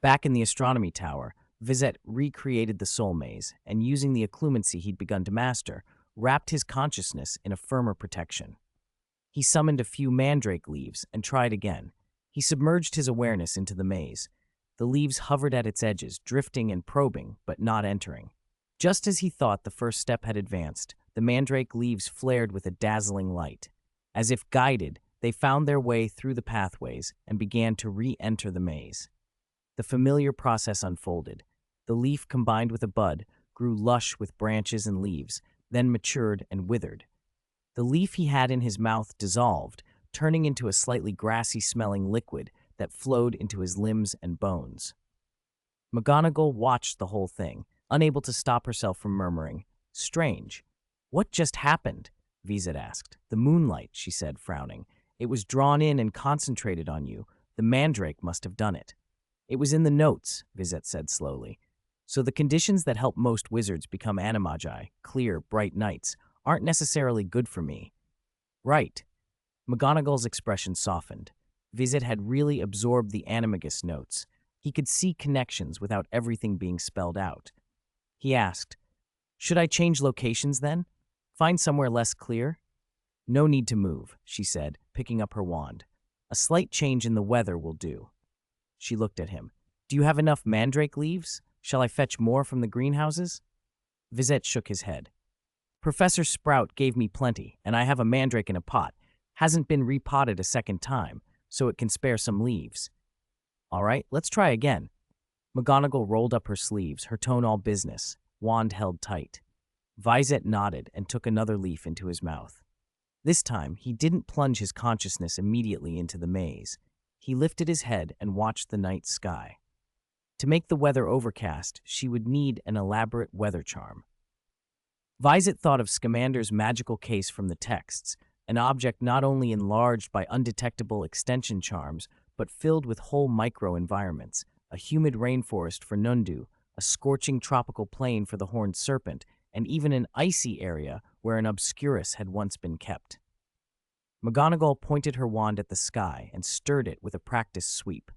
Back in the astronomy tower, Vizette recreated the soul maze and, using the occlumency he'd begun to master, wrapped his consciousness in a firmer protection. He summoned a few mandrake leaves and tried again. He submerged his awareness into the maze. The leaves hovered at its edges, drifting and probing, but not entering. Just as he thought the first step had advanced, the mandrake leaves flared with a dazzling light. As if guided, they found their way through the pathways and began to re-enter the maze. The familiar process unfolded. The leaf combined with a bud, grew lush with branches and leaves, then matured and withered. The leaf he had in his mouth dissolved, turning into a slightly grassy-smelling liquid that flowed into his limbs and bones. McGonagall watched the whole thing, unable to stop herself from murmuring, "Strange. What just happened?" Vizette asked. "The moonlight," she said, frowning. "It was drawn in and concentrated on you. The mandrake must have done it." "It was in the notes," Vizette said slowly. "So the conditions that help most wizards become animagi, clear, bright nights, aren't necessarily good for me." "Right." McGonagall's expression softened. Vizette had really absorbed the animagus notes. He could see connections without everything being spelled out. He asked, "Should I change locations then? Find somewhere less clear?" "No need to move," she said, picking up her wand. "A slight change in the weather will do." She looked at him. "Do you have enough mandrake leaves? Shall I fetch more from the greenhouses?" Vizette shook his head. "Professor Sprout gave me plenty, and I have a mandrake in a pot. Hasn't been repotted a second time, so it can spare some leaves." "All right, let's try again." McGonagall rolled up her sleeves, her tone all business, wand held tight. Vizette nodded and took another leaf into his mouth. This time, he didn't plunge his consciousness immediately into the maze. He lifted his head and watched the night sky. To make the weather overcast, she would need an elaborate weather charm. Vizette thought of Scamander's magical case from the texts, an object not only enlarged by undetectable extension charms, but filled with whole micro-environments, a humid rainforest for Nundu, a scorching tropical plain for the horned serpent, and even an icy area where an Obscurus had once been kept. McGonagall pointed her wand at the sky and stirred it with a practiced sweep.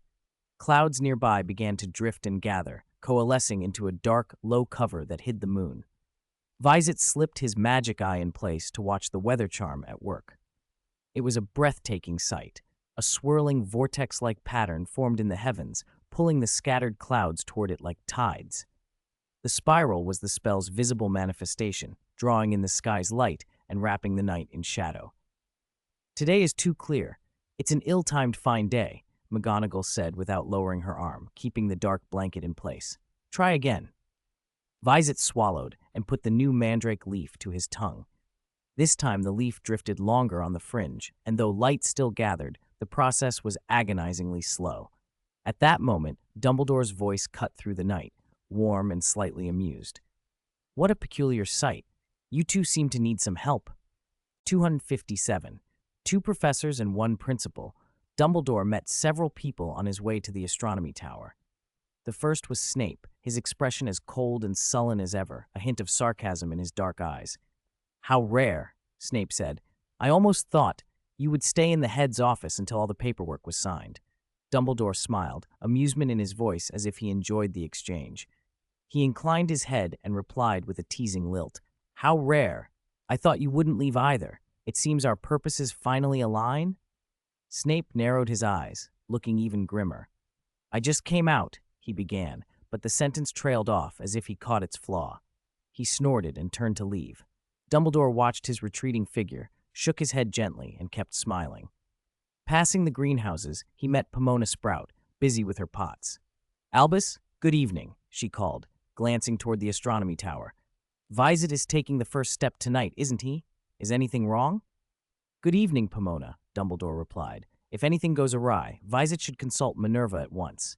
Clouds nearby began to drift and gather, coalescing into a dark, low cover that hid the moon. Vizette slipped his magic eye in place to watch the weather charm at work. It was a breathtaking sight. A swirling vortex-like pattern formed in the heavens, pulling the scattered clouds toward it like tides. The spiral was the spell's visible manifestation, drawing in the sky's light and wrapping the night in shadow. "Today is too clear. It's an ill-timed fine day," McGonagall said without lowering her arm, keeping the dark blanket in place. "Try again." Vizette swallowed and put the new mandrake leaf to his tongue. This time the leaf drifted longer on the fringe, and though light still gathered, the process was agonizingly slow. At that moment, Dumbledore's voice cut through the night, warm and slightly amused. "What a peculiar sight. You two seem to need some help." 257. 2 professors and 1 principal. Dumbledore met several people on his way to the astronomy tower. The first was Snape, his expression as cold and sullen as ever, a hint of sarcasm in his dark eyes. "How rare," Snape said. "I almost thought you would stay in the head's office until all the paperwork was signed." Dumbledore smiled, amusement in his voice as if he enjoyed the exchange. He inclined his head and replied with a teasing lilt. "How rare. I thought you wouldn't leave either. It seems our purposes finally align?" Snape narrowed his eyes, looking even grimmer. "I just came out," he began, but the sentence trailed off as if he caught its flaw. He snorted and turned to leave. Dumbledore watched his retreating figure, shook his head gently, and kept smiling. Passing the greenhouses, he met Pomona Sprout, busy with her pots. "Albus, good evening," she called, glancing toward the astronomy tower. "Vizette is taking the first step tonight, isn't he? Is anything wrong?" "Good evening, Pomona," Dumbledore replied. "If anything goes awry, Vizette should consult Minerva at once."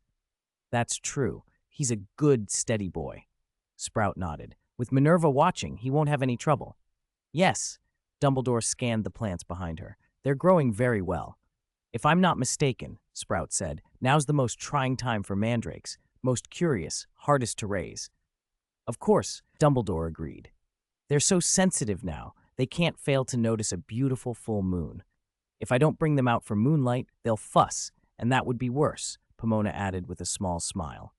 "That's true. He's a good, steady boy." Sprout nodded. With Minerva watching, he won't have any trouble. Yes, Dumbledore scanned the plants behind her. They're growing very well. If I'm not mistaken, Sprout said, now's the most trying time for mandrakes, most curious, hardest to raise. Of course, Dumbledore agreed. They're so sensitive now, they can't fail to notice a beautiful full moon. If I don't bring them out for moonlight, they'll fuss, and that would be worse, Pomona added with a small smile.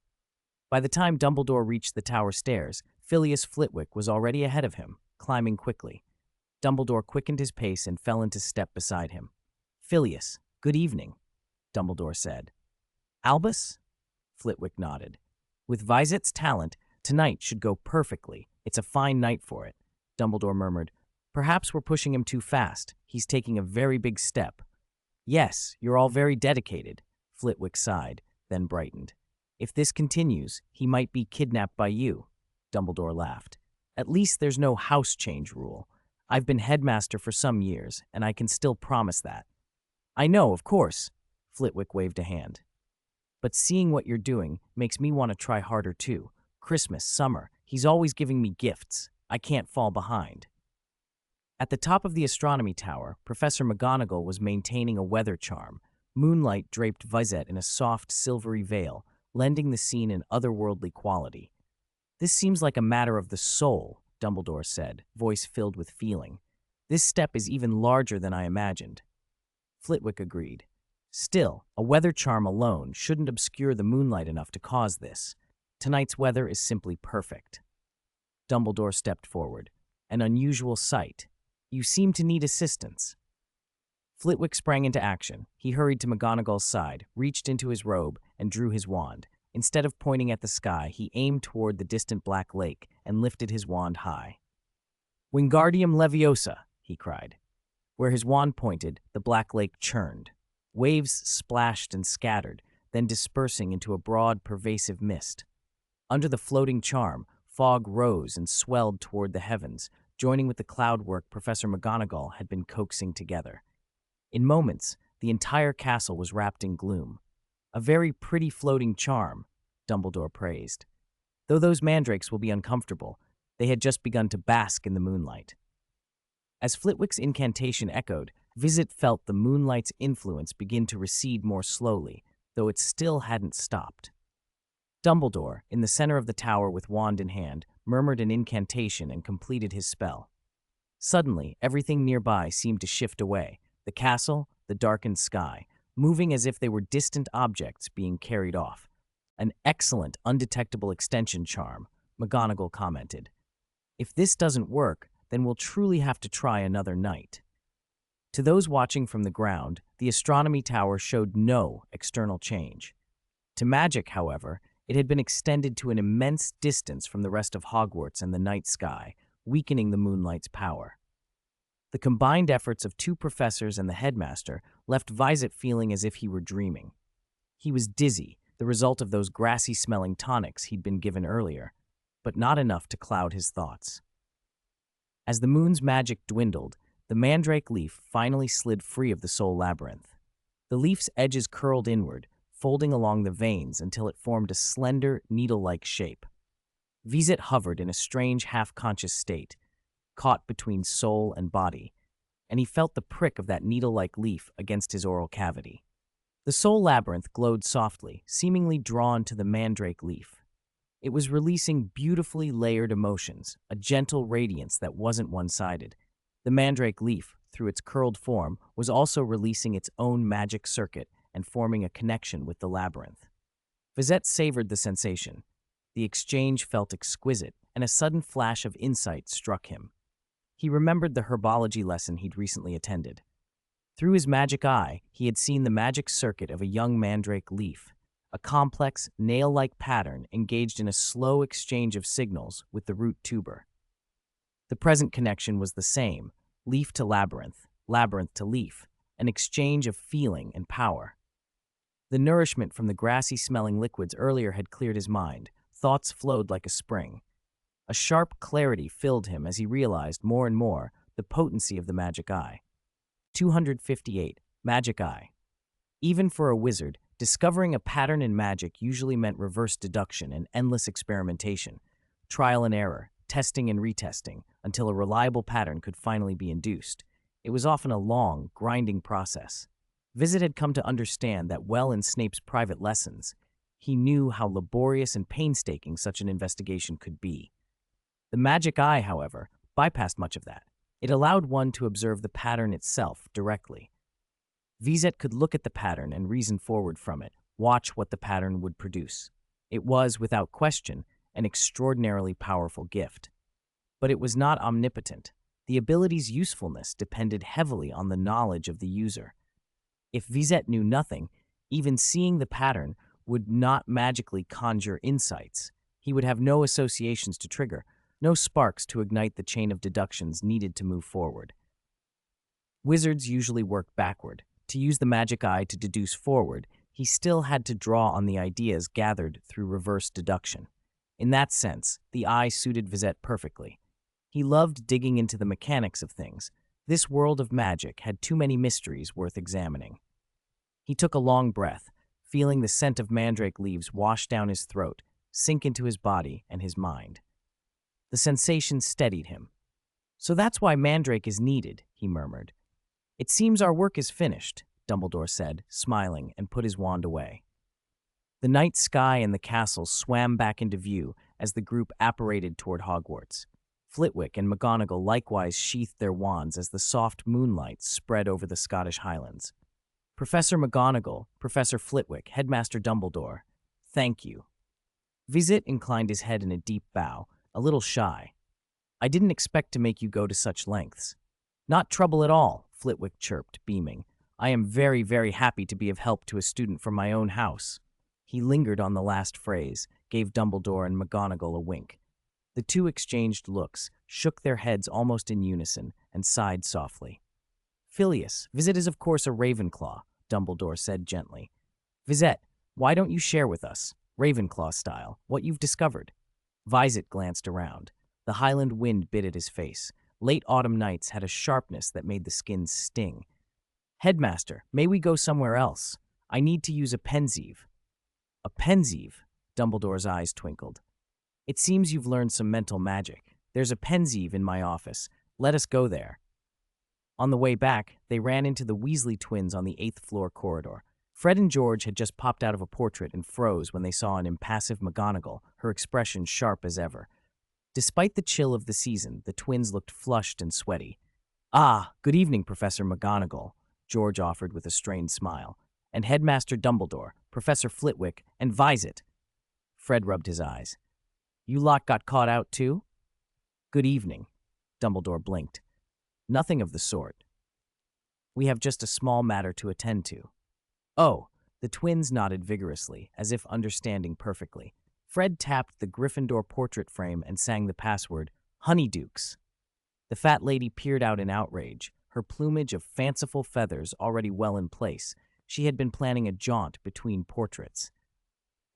By the time Dumbledore reached the tower stairs, Phileas Flitwick was already ahead of him, climbing quickly. Dumbledore quickened his pace and fell into step beside him. Phileas, good evening, Dumbledore said. Albus? Flitwick nodded. With Vizette's talent, tonight should go perfectly. It's a fine night for it, Dumbledore murmured. Perhaps we're pushing him too fast. He's taking a very big step. Yes, you're all very dedicated, Flitwick sighed, then brightened. If this continues, he might be kidnapped by you, Dumbledore laughed. At least there's no house change rule. I've been headmaster for some years, and I can still promise that. I know, of course, Flitwick waved a hand. But seeing what you're doing makes me want to try harder too. Christmas, summer, he's always giving me gifts. I can't fall behind. At the top of the astronomy tower, Professor McGonagall was maintaining a weather charm. Moonlight draped Vizette in a soft, silvery veil, lending the scene an otherworldly quality. This seems like a matter of the soul, Dumbledore said, voice filled with feeling. This step is even larger than I imagined. Flitwick agreed. Still, a weather charm alone shouldn't obscure the moonlight enough to cause this. Tonight's weather is simply perfect. Dumbledore stepped forward. An unusual sight. You seem to need assistance. Flitwick sprang into action. He hurried to McGonagall's side, reached into his robe, and drew his wand. Instead of pointing at the sky, he aimed toward the distant black lake and lifted his wand high. Wingardium Leviosa, he cried. Where his wand pointed, the black lake churned. Waves splashed and scattered, then dispersing into a broad, pervasive mist. Under the floating charm, fog rose and swelled toward the heavens, joining with the cloudwork Professor McGonagall had been coaxing together. In moments, the entire castle was wrapped in gloom. A very pretty floating charm, Dumbledore praised. Though those mandrakes will be uncomfortable, they had just begun to bask in the moonlight. As Flitwick's incantation echoed, Vizette felt the moonlight's influence begin to recede more slowly, though it still hadn't stopped. Dumbledore, in the center of the tower with wand in hand, murmured an incantation and completed his spell. Suddenly, everything nearby seemed to shift away, the castle, the darkened sky, moving as if they were distant objects being carried off. An excellent, undetectable extension charm, McGonagall commented. If this doesn't work, then we'll truly have to try another night. To those watching from the ground, the astronomy tower showed no external change. To magic, however, it had been extended to an immense distance from the rest of Hogwarts and the night sky, weakening the moonlight's power. The combined efforts of two professors and the headmaster left Vizette feeling as if he were dreaming. He was dizzy, the result of those grassy-smelling tonics he'd been given earlier, but not enough to cloud his thoughts. As the moon's magic dwindled, the mandrake leaf finally slid free of the soul labyrinth. The leaf's edges curled inward, folding along the veins until it formed a slender, needle-like shape. Vizette hovered in a strange, half-conscious state, caught between soul and body, and he felt the prick of that needle-like leaf against his oral cavity. The soul labyrinth glowed softly, seemingly drawn to the mandrake leaf. It was releasing beautifully layered emotions, a gentle radiance that wasn't one-sided. The mandrake leaf, through its curled form, was also releasing its own magic circuit and forming a connection with the labyrinth. Vizette savored the sensation. The exchange felt exquisite, and a sudden flash of insight struck him. He remembered the herbology lesson he'd recently attended. Through his magic eye, he had seen the magic circuit of a young mandrake leaf, a complex, nail-like pattern engaged in a slow exchange of signals with the root tuber. The present connection was the same, leaf to labyrinth, labyrinth to leaf, an exchange of feeling and power. The nourishment from the grassy-smelling liquids earlier had cleared his mind. Thoughts flowed like a spring. A sharp clarity filled him as he realized more and more the potency of the magic eye. 258. Magic eye. Even for a wizard, discovering a pattern in magic usually meant reverse deduction and endless experimentation. trial and error, testing and retesting, until a reliable pattern could finally be induced. It was often a long, grinding process. Vizette had come to understand that well in Snape's private lessons. He knew how laborious and painstaking such an investigation could be. The magic eye, however, bypassed much of that. It allowed one to observe the pattern itself directly. Vizette could look at the pattern and reason forward from it, watch what the pattern would produce. It was, without question, an extraordinarily powerful gift. But it was not omnipotent. The ability's usefulness depended heavily on the knowledge of the user. If Vizette knew nothing, even seeing the pattern would not magically conjure insights. He would have no associations to trigger, no sparks to ignite the chain of deductions needed to move forward. Wizards usually worked backward. To use the magic eye to deduce forward, he still had to draw on the ideas gathered through reverse deduction. In that sense, the eye suited Vizette perfectly. He loved digging into the mechanics of things. This world of magic had too many mysteries worth examining. He took a long breath, feeling the scent of mandrake leaves wash down his throat, sink into his body and his mind. The sensation steadied him. "So that's why mandrake is needed," he murmured. "It seems our work is finished," Dumbledore said, smiling, and put his wand away. The night sky and the castle swam back into view as the group apparated toward Hogwarts. Flitwick and McGonagall likewise sheathed their wands as the soft moonlight spread over the Scottish Highlands. "Professor McGonagall, Professor Flitwick, Headmaster Dumbledore, thank you." Vizette inclined his head in a deep bow, a little shy. "I didn't expect to make you go to such lengths." "Not trouble at all," Flitwick chirped, beaming. "I am very, very happy to be of help to a student from my own house." He lingered on the last phrase, gave Dumbledore and McGonagall a wink. The two exchanged looks, shook their heads almost in unison, and sighed softly. "Filius, Vizette is of course a Ravenclaw," Dumbledore said gently. "Vizette, why don't you share with us, Ravenclaw style, what you've discovered?" Vizette glanced around. The Highland wind bit at his face. Late autumn nights had a sharpness that made the skin sting. "Headmaster, may we go somewhere else? I need to use a pensieve." "A pensieve?" Dumbledore's eyes twinkled. "It seems you've learned some mental magic. There's a pensieve in my office. Let us go there." On the way back, they ran into the Weasley twins on the 8th floor corridor. Fred and George had just popped out of a portrait and froze when they saw an impassive McGonagall, her expression sharp as ever. Despite the chill of the season, the twins looked flushed and sweaty. "Ah, good evening, Professor McGonagall," George offered with a strained smile. "And Headmaster Dumbledore, Professor Flitwick, and Vizette." Fred rubbed his eyes. "You lot got caught out too?" "Good evening." Dumbledore blinked. "Nothing of the sort. We have just a small matter to attend to." "Oh," the twins nodded vigorously, as if understanding perfectly. Fred tapped the Gryffindor portrait frame and sang the password, "Honeydukes." The fat lady peered out in outrage, her plumage of fanciful feathers already well in place. She had been planning a jaunt between portraits.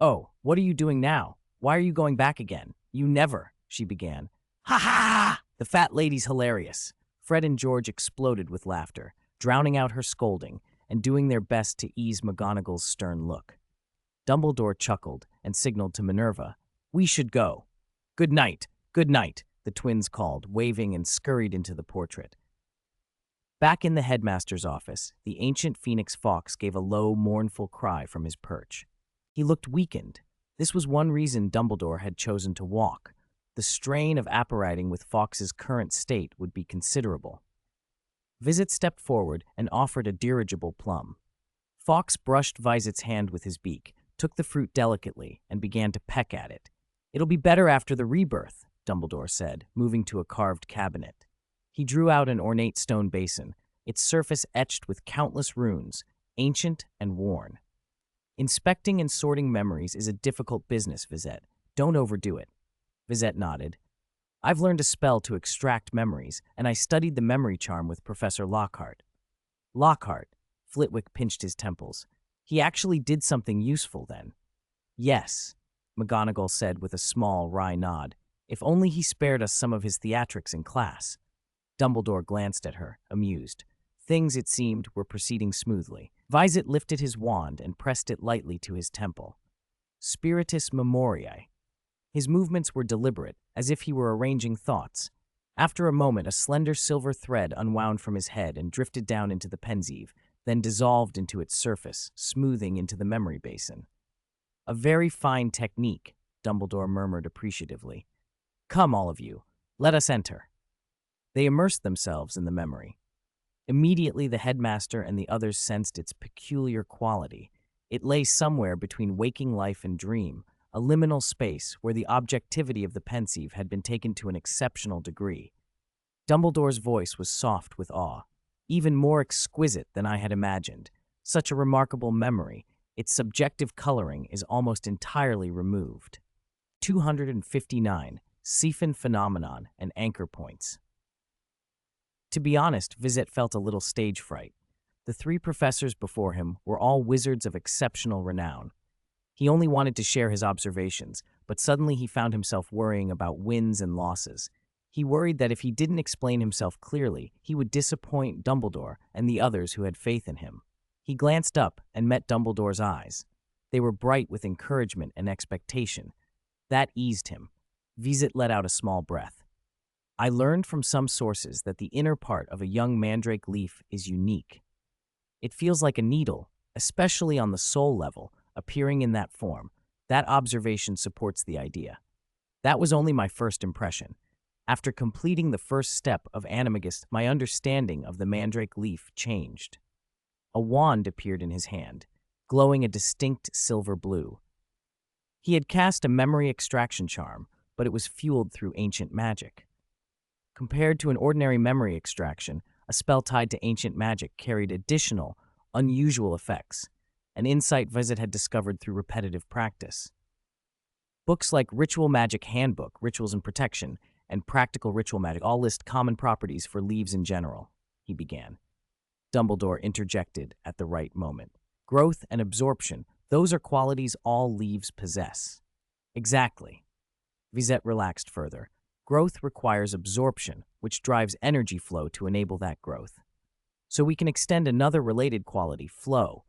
"Oh, what are you doing now? Why are you going back again? You never," she began. "Ha ha! The fat lady's hilarious." Fred and George exploded with laughter, drowning out her scolding and doing their best to ease McGonagall's stern look. Dumbledore chuckled and signaled to Minerva, "We should go." "Good night, good night," the twins called, waving, and scurried into the portrait. Back in the headmaster's office, the ancient phoenix Fawkes gave a low, mournful cry from his perch. He looked weakened. This was one reason Dumbledore had chosen to walk. The strain of apparating with Fawkes's current state would be considerable. Vizette stepped forward and offered a dirigible plum. Fawkes brushed Vizette's hand with his beak, took the fruit delicately, and began to peck at it. "It'll be better after the rebirth," Dumbledore said, moving to a carved cabinet. He drew out an ornate stone basin, its surface etched with countless runes, ancient and worn. "Inspecting and sorting memories is a difficult business, Vizette. Don't overdo it." Vizette nodded. "I've learned a spell to extract memories, and I studied the memory charm with Professor Lockhart." "Lockhart?" Flitwick pinched his temples. "He actually did something useful, then?" "Yes," McGonagall said with a small, wry nod. "If only he spared us some of his theatrics in class." Dumbledore glanced at her, amused. Things, it seemed, were proceeding smoothly. Vizette lifted his wand and pressed it lightly to his temple. "Spiritus Memoriae." His movements were deliberate, as if he were arranging thoughts. After a moment, a slender silver thread unwound from his head and drifted down into the pensieve, then dissolved into its surface, smoothing into the memory basin. "A very fine technique," Dumbledore murmured appreciatively. "Come, all of you, let us enter." They immersed themselves in the memory. Immediately, the headmaster and the others sensed its peculiar quality. It lay somewhere between waking life and dream, a liminal space where the objectivity of the pensieve had been taken to an exceptional degree. Dumbledore's voice was soft with awe, even more exquisite than I had imagined. Such a remarkable memory, its subjective coloring is almost entirely removed. 259. Siphon Phenomenon and Anchor Points. To be honest, Vizette felt a little stage fright. The three professors before him were all wizards of exceptional renown. He only wanted to share his observations, but suddenly he found himself worrying about wins and losses. He worried that if he didn't explain himself clearly, he would disappoint Dumbledore and the others who had faith in him. He glanced up and met Dumbledore's eyes. They were bright with encouragement and expectation. That eased him. Vizette let out a small breath. "I learned from some sources that the inner part of a young mandrake leaf is unique. It feels like a needle, especially on the soul level, appearing in that form. That observation supports the idea." That was only my first impression. After completing the first step of animagus, my understanding of the mandrake leaf changed. A wand appeared in his hand, glowing a distinct silver blue. He had cast a memory extraction charm, but it was fueled through ancient magic. Compared to an ordinary memory extraction, a spell tied to ancient magic carried additional, unusual effects, an insight Vizette had discovered through repetitive practice. Books like Ritual Magic Handbook, Rituals and Protection, and Practical Ritual Magic all list common properties for leaves in general, he began. Dumbledore interjected at the right moment. "Growth and absorption, those are qualities all leaves possess." "Exactly." Vizette relaxed further. "Growth requires absorption, which drives energy flow to enable that growth. So we can extend another related quality, flow.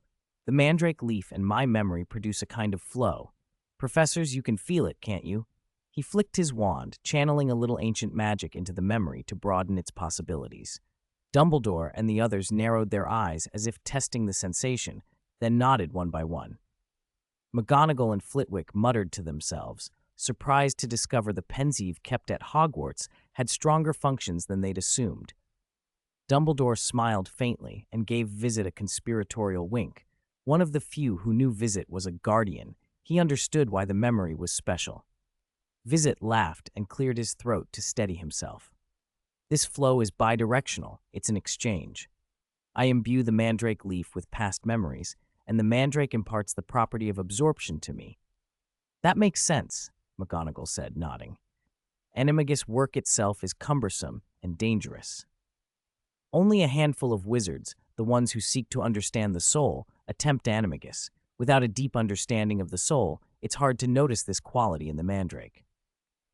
The mandrake leaf and my memory produce a kind of flow. Professors, you can feel it, can't you?" He flicked his wand, channeling a little ancient magic into the memory to broaden its possibilities. Dumbledore and the others narrowed their eyes as if testing the sensation, then nodded one by one. McGonagall and Flitwick muttered to themselves, surprised to discover the pensieve kept at Hogwarts had stronger functions than they'd assumed. Dumbledore smiled faintly and gave Vizette a conspiratorial wink. One of the few who knew Vizette was a guardian. He understood why the memory was special. Vizette laughed and cleared his throat to steady himself. "This flow is bidirectional. It's an exchange. I imbue the mandrake leaf with past memories, and the mandrake imparts the property of absorption to me." "That makes sense," McGonagall said, nodding. "Animagus work itself is cumbersome and dangerous. Only a handful of wizards, the ones who seek to understand the soul, attempt animagus. Without a deep understanding of the soul, it's hard to notice this quality in the mandrake."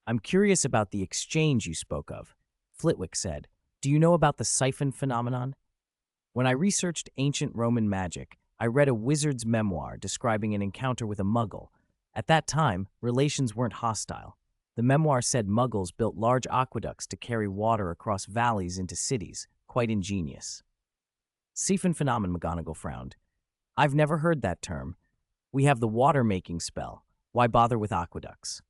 "I'm curious about the exchange you spoke of," Flitwick said. "Do you know about the siphon phenomenon?" "When I researched ancient Roman magic, I read a wizard's memoir describing an encounter with a muggle. At that time, relations weren't hostile. The memoir said muggles built large aqueducts to carry water across valleys into cities. Quite ingenious." "Siphon phenomenon," McGonagall frowned. "I've never heard that term. We have the water-making spell. Why bother with aqueducts?"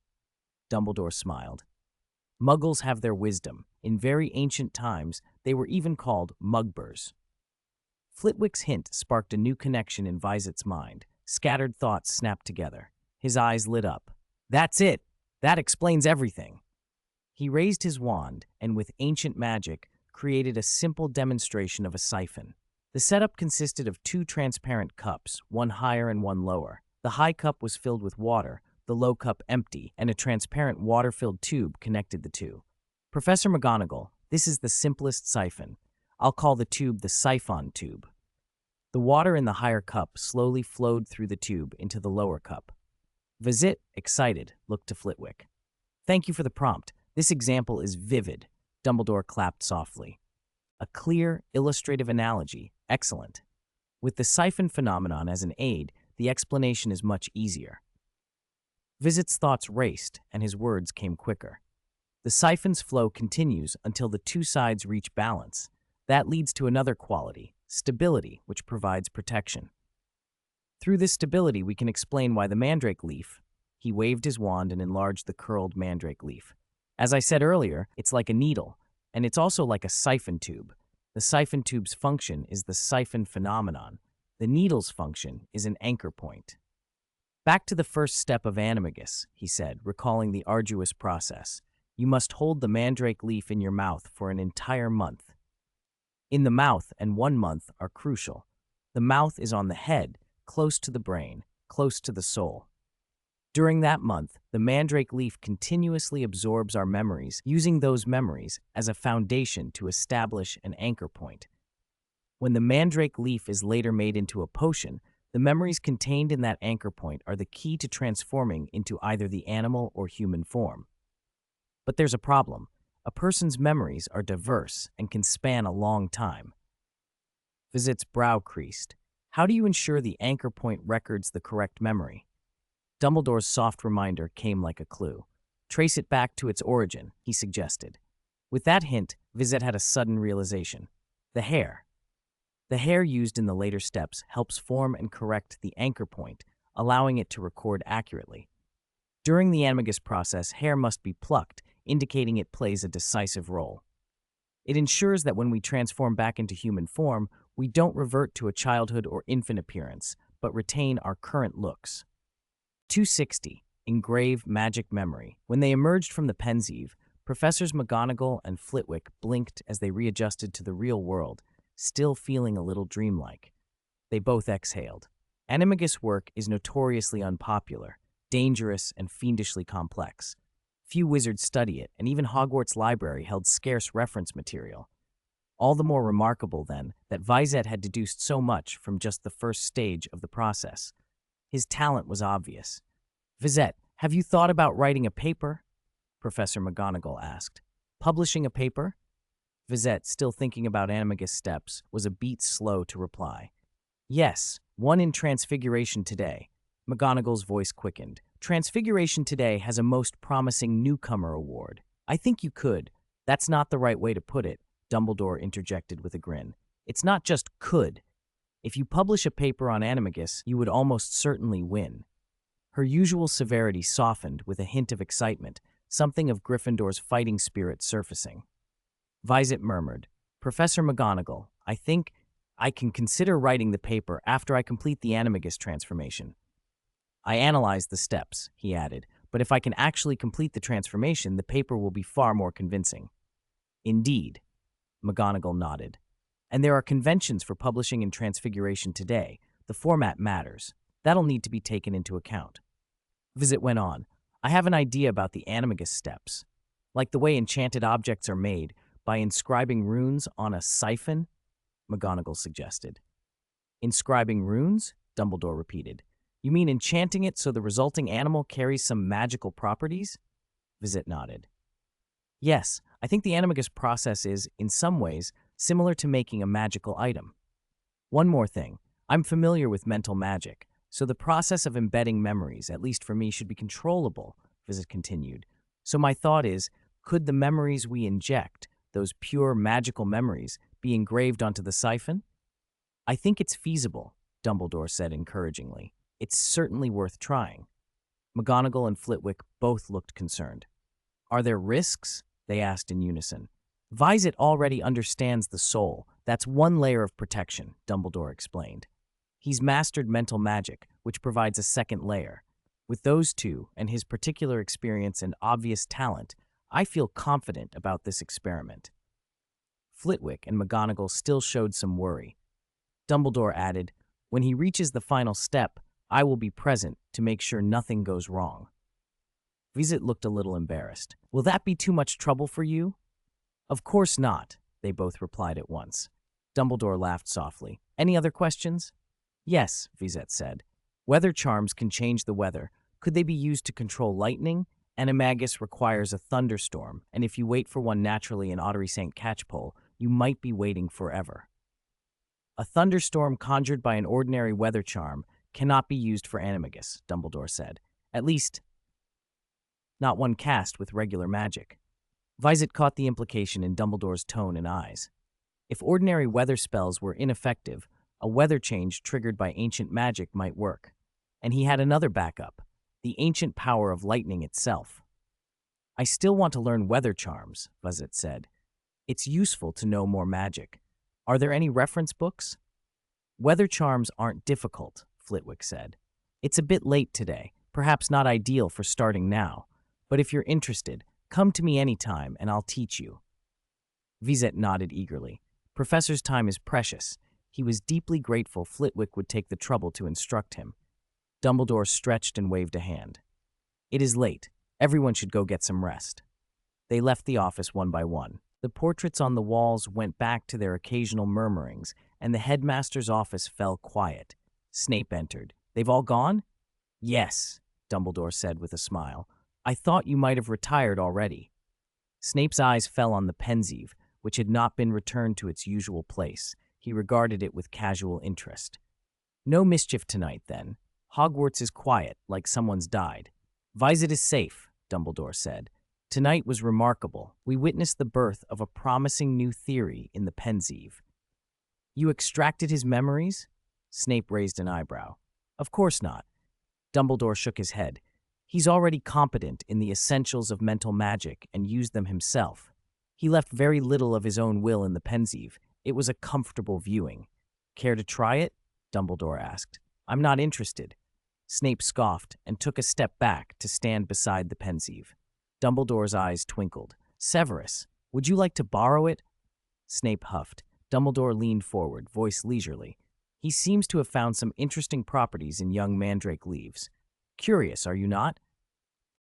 Dumbledore smiled. "Muggles have their wisdom. In very ancient times, they were even called mugbers." Flitwick's hint sparked a new connection in Vizette's mind. Scattered thoughts snapped together. His eyes lit up. "That's it! That explains everything." He raised his wand and, with ancient magic, created a simple demonstration of a siphon. The setup consisted of two transparent cups, one higher and one lower. The high cup was filled with water, the low cup empty, and a transparent water-filled tube connected the two. "Professor McGonagall, this is the simplest siphon. I'll call the tube the siphon tube." The water in the higher cup slowly flowed through the tube into the lower cup. Vizette, excited, looked to Flitwick. "Thank you for the prompt. This example is vivid." Dumbledore clapped softly. "A clear, illustrative analogy. Excellent. With the siphon phenomenon as an aid, the explanation is much easier." Vizet's thoughts raced, and his words came quicker. The siphon's flow continues until the two sides reach balance. That leads to another quality, stability, which provides protection. Through this stability, we can explain why the mandrake leaf— he waved his wand and enlarged the curled mandrake leaf. As I said earlier, it's like a needle, and it's also like a siphon tube. The siphon tube's function is the siphon phenomenon. The needle's function is an anchor point. Back to the first step of animagus, he said, recalling the arduous process. You must hold the mandrake leaf in your mouth for an entire month. In the mouth and 1 month are crucial. The mouth is on the head, close to the brain, close to the soul. During that month, the mandrake leaf continuously absorbs our memories, using those memories as a foundation to establish an anchor point. When the mandrake leaf is later made into a potion, the memories contained in that anchor point are the key to transforming into either the animal or human form. But there's a problem. A person's memories are diverse and can span a long time. Vizet's brow creased. How do you ensure the anchor point records the correct memory? Dumbledore's soft reminder came like a clue. Trace it back to its origin, he suggested. With that hint, Vizette had a sudden realization. The hair. The hair used in the later steps helps form and correct the anchor point, allowing it to record accurately. During the animagus process, hair must be plucked, indicating it plays a decisive role. It ensures that when we transform back into human form, we don't revert to a childhood or infant appearance, but retain our current looks. 260. Engrave magic memory. When they emerged from the Pensieve, Professors McGonagall and Flitwick blinked as they readjusted to the real world, still feeling a little dreamlike. They both exhaled. Animagus work is notoriously unpopular, dangerous, and fiendishly complex. Few wizards study it, and even Hogwarts' library held scarce reference material. All the more remarkable, then, that Vizette had deduced so much from just the first stage of the process. His talent was obvious. Vizette, have you thought about writing a paper? Professor McGonagall asked. Publishing a paper? Vizette, still thinking about animagus steps, was a beat slow to reply. Yes, one in Transfiguration Today. McGonagall's voice quickened. Transfiguration Today has a most promising newcomer award. I think you could. That's not the right way to put it, Dumbledore interjected with a grin. It's not just could. If you publish a paper on animagus, you would almost certainly win. Her usual severity softened with a hint of excitement, something of Gryffindor's fighting spirit surfacing. Vizette murmured, Professor McGonagall, I think I can consider writing the paper after I complete the animagus transformation. I analyzed the steps, he added, but if I can actually complete the transformation, the paper will be far more convincing. Indeed, McGonagall nodded. And there are conventions for publishing in Transfiguration Today. The format matters. That'll need to be taken into account. Vizette went on. I have an idea about the animagus steps. Like the way enchanted objects are made, by inscribing runes on a siphon, McGonagall suggested. Inscribing runes? Dumbledore repeated. You mean enchanting it so the resulting animal carries some magical properties? Vizette nodded. Yes, I think the animagus process is, in some ways, similar to making a magical item. One more thing. I'm familiar with mental magic, so the process of embedding memories, at least for me, should be controllable, Vizette continued. So my thought is, could the memories we inject, those pure magical memories, be engraved onto the siphon? I think it's feasible, Dumbledore said encouragingly. It's certainly worth trying. McGonagall and Flitwick both looked concerned. Are there risks? They asked in unison. Vizette already understands the soul. That's one layer of protection, Dumbledore explained. He's mastered mental magic, which provides a second layer. With those two, and his particular experience and obvious talent, I feel confident about this experiment. Flitwick and McGonagall still showed some worry. Dumbledore added, when he reaches the final step, I will be present to make sure nothing goes wrong. Vizette looked a little embarrassed. Will that be too much trouble for you? Of course not, they both replied at once. Dumbledore laughed softly. Any other questions? Yes, Vizette said. Weather charms can change the weather. Could they be used to control lightning? Animagus requires a thunderstorm, and if you wait for one naturally in Ottery St. Catchpole, you might be waiting forever. A thunderstorm conjured by an ordinary weather charm cannot be used for animagus, Dumbledore said. At least, not one cast with regular magic. Vizette caught the implication in Dumbledore's tone and eyes. If ordinary weather spells were ineffective, a weather change triggered by ancient magic might work. And he had another backup, the ancient power of lightning itself. I still want to learn weather charms, Vizette said. It's useful to know more magic. Are there any reference books? Weather charms aren't difficult, Flitwick said. It's a bit late today, perhaps not ideal for starting now, but if you're interested, come to me anytime and I'll teach you. Vizette nodded eagerly. Professor's time is precious. He was deeply grateful Flitwick would take the trouble to instruct him. Dumbledore stretched and waved a hand. It is late. Everyone should go get some rest. They left the office one by one. The portraits on the walls went back to their occasional murmurings, and the headmaster's office fell quiet. Snape entered. They've all gone? Yes, Dumbledore said with a smile. I thought you might have retired already. Snape's eyes fell on the Pensieve, which had not been returned to its usual place. He regarded it with casual interest. No mischief tonight, then. Hogwarts is quiet, like someone's died. Vizette is safe, Dumbledore said. Tonight was remarkable. We witnessed the birth of a promising new theory in the Pensieve. You extracted his memories? Snape raised an eyebrow. Of course not. Dumbledore shook his head. He's already competent in the essentials of mental magic and used them himself. He left very little of his own will in the Pensieve. It was a comfortable viewing. Care to try it? Dumbledore asked. I'm not interested. Snape scoffed and took a step back to stand beside the Pensieve. Dumbledore's eyes twinkled. Severus, would you like to borrow it? Snape huffed. Dumbledore leaned forward, voice leisurely. He seems to have found some interesting properties in young mandrake leaves. Curious, are you not?